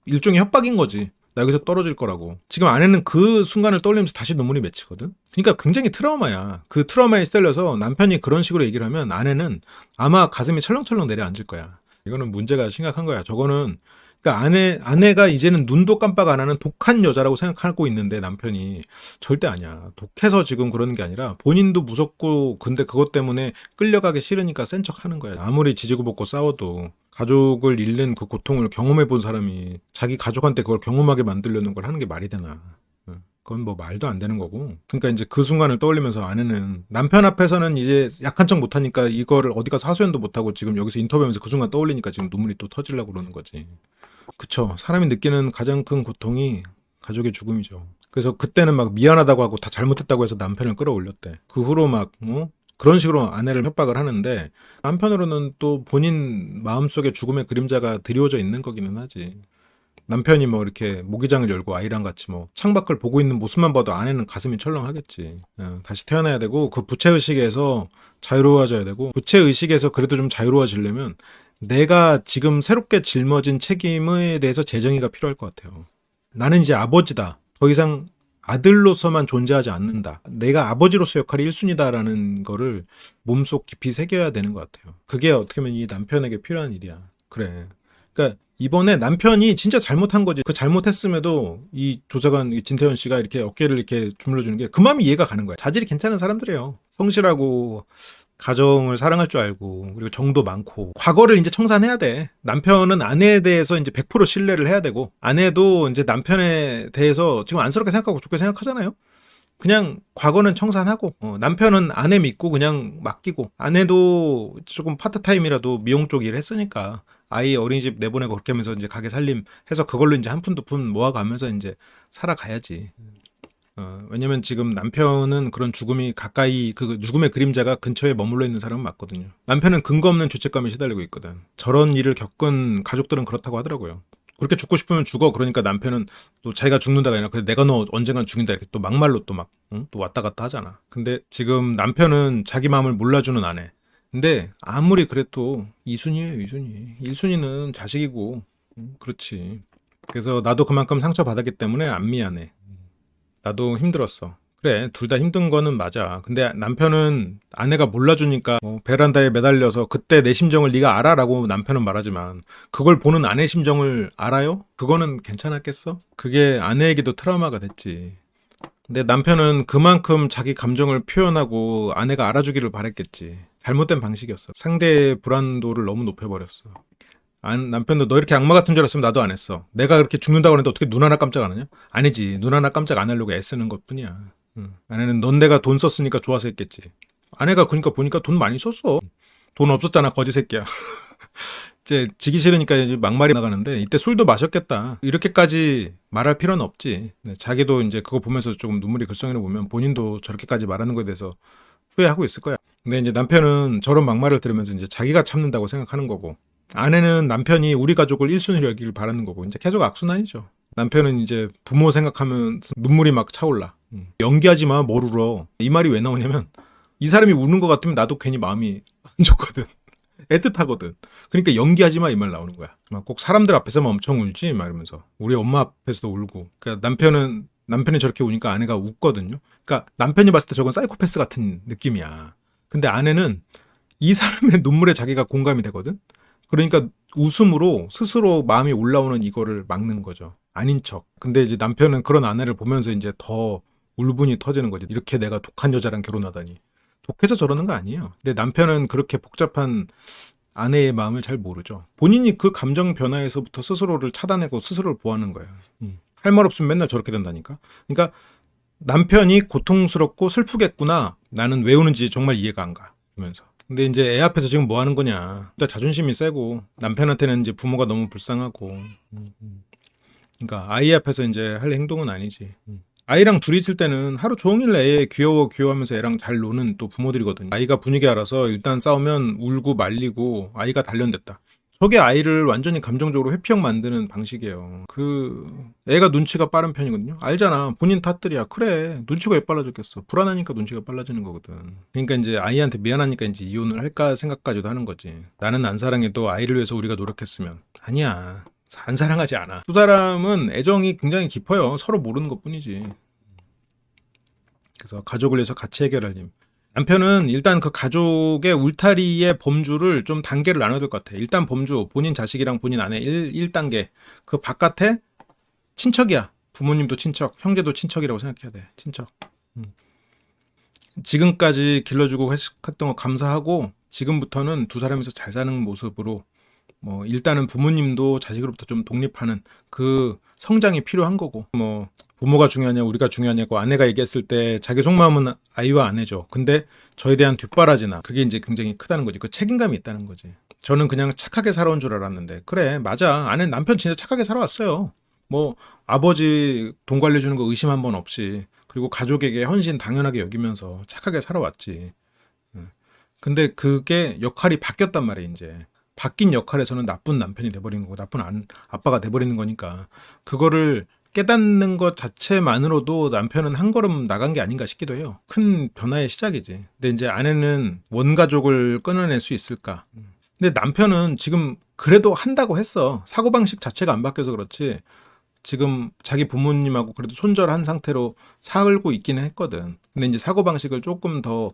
일종의 협박인 거지. 나 여기서 떨어질 거라고. 지금 아내는 그 순간을 떠올리면서 다시 눈물이 맺히거든. 그러니까 굉장히 트라우마야. 그 트라우마에 시달려서 남편이 그런 식으로 얘기를 하면 아내는 아마 가슴이 철렁철렁 내려앉을 거야. 이거는 문제가 심각한 거야. 저거는 그러니까 아내가 이제는 눈도 깜빡 안 하는 독한 여자라고 생각하고 있는데 남편이 절대 아니야. 독해서 지금 그러는 게 아니라 본인도 무섭고 근데 그것 때문에 끌려가기 싫으니까 센 척하는 거야. 아무리 지지고 볶고 싸워도 가족을 잃는 그 고통을 경험해 본 사람이 자기 가족한테 그걸 경험하게 만들려는 걸 하는 게 말이 되나. 그건 뭐 말도 안 되는 거고. 그러니까 이제 그 순간을 떠올리면서 아내는 남편 앞에서는 이제 약한 척 못하니까 이거를 어디 가서 하소연도 못하고 지금 여기서 인터뷰하면서 그 순간 떠올리니까 지금 눈물이 또 터지려고 그러는 거지. 그쵸. 사람이 느끼는 가장 큰 고통이 가족의 죽음이죠. 그래서 그때는 막 미안하다고 하고 다 잘못했다고 해서 남편을 끌어올렸대. 그 후로 막 그런 식으로 아내를 협박을 하는데 한편으로는 또 본인 마음속에 죽음의 그림자가 드리워져 있는 거기는 하지. 남편이 뭐 이렇게 모기장을 열고 아이랑 같이 뭐 창밖을 보고 있는 모습만 봐도 아내는 가슴이 철렁하겠지. 다시 태어나야 되고 그 부채의식에서 자유로워져야 되고 부채의식에서 그래도 좀 자유로워지려면 내가 지금 새롭게 짊어진 책임에 대해서 재정의가 필요할 것 같아요. 나는 이제 아버지다. 더 이상 아들로서만 존재하지 않는다. 내가 아버지로서 역할이 1순위다라는 거를 몸속 깊이 새겨야 되는 것 같아요. 그게 어떻게 보면 이 남편에게 필요한 일이야. 그래. 그러니까 이번에 남편이 진짜 잘못한 거지. 그 잘못했음에도 이 조사관 진태현 씨가 이렇게 어깨를 이렇게 주물러주는 게 그 마음이 이해가 가는 거야. 자질이 괜찮은 사람들이에요. 성실하고 가정을 사랑할 줄 알고 그리고 정도 많고 과거를 이제 청산해야 돼. 남편은 아내에 대해서 이제 100% 신뢰를 해야 되고 아내도 이제 남편에 대해서 지금 안쓰럽게 생각하고 좋게 생각하잖아요. 그냥 과거는 청산하고 남편은 아내 믿고 그냥 맡기고 아내도 조금 파트타임이라도 미용 쪽 일 했으니까 아이 어린이집 내보내고 그렇게 하면서 이제 가게 살림 해서 그걸로 이제 한 푼 두 푼 모아가면서 이제 살아가야지. 왜냐면 지금 남편은 그런 죽음이 가까이 그 죽음의 그림자가 근처에 머물러 있는 사람은 맞거든요. 남편은 근거 없는 죄책감에 시달리고 있거든. 저런 일을 겪은 가족들은 그렇다고 하더라고요. 그렇게 죽고 싶으면 죽어. 그러니까 남편은 또 자기가 죽는다가 아니라 근데 내가 너 언젠간 죽인다 이렇게 또 막말로 또 막 또 왔다 갔다 하잖아. 근데 지금 남편은 자기 마음을 몰라주는 아내. 근데 아무리 그래도 2순위예요, 2순위. 1순위는 자식이고 그렇지. 그래서 나도 그만큼 상처받았기 때문에 안 미안해. 나도 힘들었어. 그래, 둘 다 힘든 거는 맞아. 근데 남편은 아내가 몰라주니까 베란다에 매달려서 그때 내 심정을 네가 알아? 라고 남편은 말하지만 그걸 보는 아내 심정을 알아요? 그거는 괜찮았겠어? 그게 아내에게도 트라우마가 됐지. 근데 남편은 그만큼 자기 감정을 표현하고 아내가 알아주기를 바랬겠지. 잘못된 방식이었어. 상대의 불안도를 너무 높여버렸어. 남편도 너 이렇게 악마 같은 줄 알았으면 나도 안 했어. 내가 그렇게 죽는다고 했는데 어떻게 눈 하나 깜짝 안 하냐? 아니지. 눈 하나 깜짝 안 하려고 애쓰는 것 뿐이야. 아내는 넌 내가 돈 썼으니까 좋아서 했겠지. 아내가 그러니까 보니까 돈 많이 썼어. 돈 없었잖아, 거지 새끼야. 이제 지기 싫으니까 이제 막말이 나가는데 이때 술도 마셨겠다. 이렇게까지 말할 필요는 없지. 네, 자기도 이제 그거 보면서 조금 눈물이 글썽이는 보면 본인도 저렇게까지 말하는 거에 대해서 후회하고 있을 거야. 근데 이제 남편은 저런 막말을 들으면서 이제 자기가 참는다고 생각하는 거고, 아내는 남편이 우리 가족을 1순위로 여기길 바라는 거고, 이제 계속 악순환이죠. 남편은 이제 부모 생각하면 눈물이 막 차올라. 연기하지 마, 뭘 울어. 이 말이 왜 나오냐면 이 사람이 우는 것 같으면 나도 괜히 마음이 안 좋거든. 애틋하거든. 그러니까 연기하지 마 이 말 나오는 거야. 막 꼭 사람들 앞에서만 엄청 울지 막 이러면서. 우리 엄마 앞에서도 울고. 그러니까 남편이 저렇게 우니까 아내가 웃거든요. 그러니까 남편이 봤을 때 저건 사이코패스 같은 느낌이야. 근데 아내는 이 사람의 눈물에 자기가 공감이 되거든. 그러니까 웃음으로 스스로 마음이 올라오는 이거를 막는 거죠. 아닌 척. 근데 이제 남편은 그런 아내를 보면서 이제 더 울분이 터지는 거지. 이렇게 내가 독한 여자랑 결혼하다니. 독해서 저러는 거 아니에요. 근데 남편은 그렇게 복잡한 아내의 마음을 잘 모르죠. 본인이 그 감정 변화에서부터 스스로를 차단하고 스스로를 보호하는 거예요. 할 말 없으면 맨날 저렇게 된다니까. 그러니까 남편이 고통스럽고 슬프겠구나. 나는 왜 우는지 정말 이해가 안 가. 그러면서. 근데 이제 애 앞에서 지금 뭐 하는 거냐. 또 자존심이 세고 남편한테는 이제 부모가 너무 불쌍하고. 그러니까 아이 앞에서 이제 할 행동은 아니지. 아이랑 둘이 있을 때는 하루 종일 애 귀여워 귀여워하면서 애랑 잘 노는 또 부모들이거든요. 아이가 분위기 알아서 일단 싸우면 울고 말리고 아이가 단련됐다. 저게 아이를 완전히 감정적으로 회피형 만드는 방식이에요. 애가 눈치가 빠른 편이거든요. 알잖아. 본인 탓들이야. 그래. 눈치가 왜 빨라졌겠어. 불안하니까 눈치가 빨라지는 거거든. 그러니까 이제 아이한테 미안하니까 이제 이혼을 할까 생각까지도 하는 거지. 나는 안 사랑해도 아이를 위해서 우리가 노력했으면. 아니야. 안 사랑하지 않아. 두 사람은 애정이 굉장히 깊어요. 서로 모르는 것뿐이지. 그래서 가족을 위해서 같이 해결할 님. 남편은 일단 그 가족의 울타리의 범주를 좀 단계를 나눠야 될 것 같아. 일단 범주, 본인 자식이랑 본인 아내 1단계. 그 바깥에 친척이야. 부모님도 친척, 형제도 친척이라고 생각해야 돼. 친척. 지금까지 길러주고 했던 거 감사하고 지금부터는 두 사람이서 잘 사는 모습으로 뭐 일단은 부모님도 자식으로부터 좀 독립하는 그 성장이 필요한 거고, 뭐 부모가 중요하냐 우리가 중요하냐고 아내가 얘기했을 때 자기 속마음은 아이와 아내죠. 근데 저에 대한 뒷바라지나 그게 이제 굉장히 크다는 거지. 그 책임감이 있다는 거지. 저는 그냥 착하게 살아온 줄 알았는데 그래 맞아. 아내 남편 진짜 착하게 살아왔어요. 뭐 아버지 돈 관리해주는 거 의심 한 번 없이, 그리고 가족에게 헌신 당연하게 여기면서 착하게 살아왔지. 근데 그게 역할이 바뀌었단 말이에요. 이제 바뀐 역할에서는 나쁜 남편이 돼버린 거고 나쁜 아빠가 돼버리는 거니까 그거를 깨닫는 것 자체만으로도 남편은 한 걸음 나간 게 아닌가 싶기도 해요. 큰 변화의 시작이지. 근데 이제 아내는 원가족을 끊어낼 수 있을까? 근데 남편은 지금 그래도 한다고 했어. 사고방식 자체가 안 바뀌어서 그렇지 지금 자기 부모님하고 그래도 손절한 상태로 살고 있기는 했거든. 근데 이제 사고방식을 조금 더,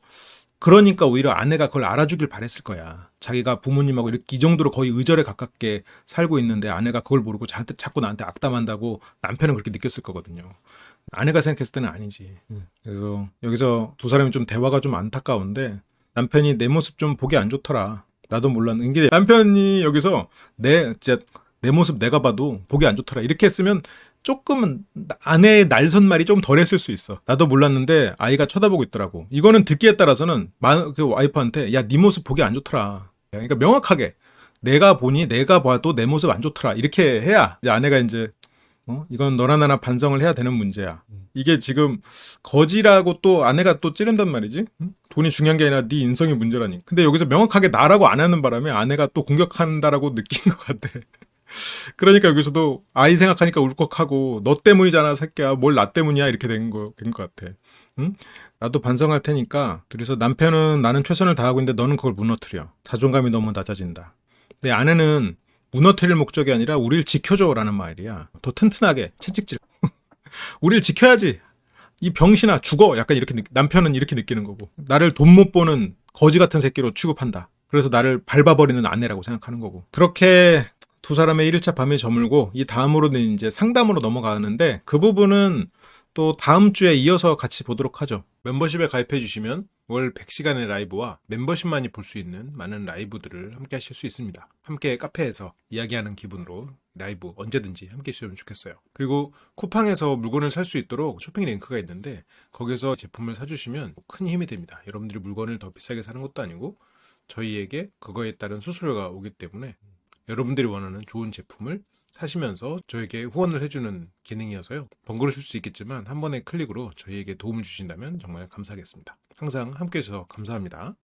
그러니까 오히려 아내가 그걸 알아주길 바랬을 거야. 자기가 부모님하고 이렇게 이 정도로 거의 의절에 가깝게 살고 있는데 아내가 그걸 모르고 자꾸 나한테 악담한다고 남편은 그렇게 느꼈을 거거든요. 아내가 생각했을 때는 아니지. 그래서 여기서 두 사람이 좀 대화가 좀 안타까운데 남편이 내 모습 좀 보기 안 좋더라. 나도 몰랐는데 이게 남편이 여기서 진짜 내 모습 내가 봐도 보기 안 좋더라 이렇게 했으면 조금은 아내의 날선말이 좀 덜했을 수 있어. 나도 몰랐는데 아이가 쳐다보고 있더라고. 이거는 듣기에 따라서는 그 와이프한테 야, 네 모습 보기 안 좋더라. 그러니까 명확하게 내가 보니 내가 봐도 내 모습 안 좋더라 이렇게 해야 이제 아내가 이제 이건 너나 나나 반성을 해야 되는 문제야. 이게 지금 거지라고 또 아내가 또 찌른단 말이지. 돈이 중요한 게 아니라 네 인성이 문제라니. 근데 여기서 명확하게 나라고 안 하는 바람에 아내가 또 공격한다라고 느낀 것 같아. 그러니까 여기서도 아이 생각하니까 울컥하고 너 때문이잖아 새끼야 뭘 나 때문이야 이렇게 된 것 같아. 응? 나도 반성할 테니까. 그래서 남편은 나는 최선을 다하고 있는데 너는 그걸 무너뜨려. 자존감이 너무 낮아진다. 내 아내는 무너뜨릴 목적이 아니라 우리를 지켜줘라는 말이야. 더 튼튼하게 채찍질. 우리를 지켜야지. 이 병신아 죽어. 약간 이렇게 남편은 이렇게 느끼는 거고, 나를 돈 못 버는 거지 같은 새끼로 취급한다. 그래서 나를 밟아버리는 아내라고 생각하는 거고. 그렇게 두 사람의 1일차 밤이 저물고 이 다음으로는 이제 상담으로 넘어가는데 그 부분은 또 다음 주에 이어서 같이 보도록 하죠. 멤버십에 가입해 주시면 월 100시간의 라이브와 멤버십만이 볼 수 있는 많은 라이브들을 함께 하실 수 있습니다. 함께 카페에서 이야기하는 기분으로 라이브 언제든지 함께 해주시면 좋겠어요. 그리고 쿠팡에서 물건을 살 수 있도록 쇼핑 링크가 있는데 거기서 제품을 사주시면 큰 힘이 됩니다. 여러분들이 물건을 더 비싸게 사는 것도 아니고 저희에게 그거에 따른 수수료가 오기 때문에 여러분들이 원하는 좋은 제품을 사시면서 저에게 후원을 해주는 기능이어서요. 번거로우실 수 있겠지만 한 번의 클릭으로 저희에게 도움을 주신다면 정말 감사하겠습니다. 항상 함께 해주셔서 감사합니다.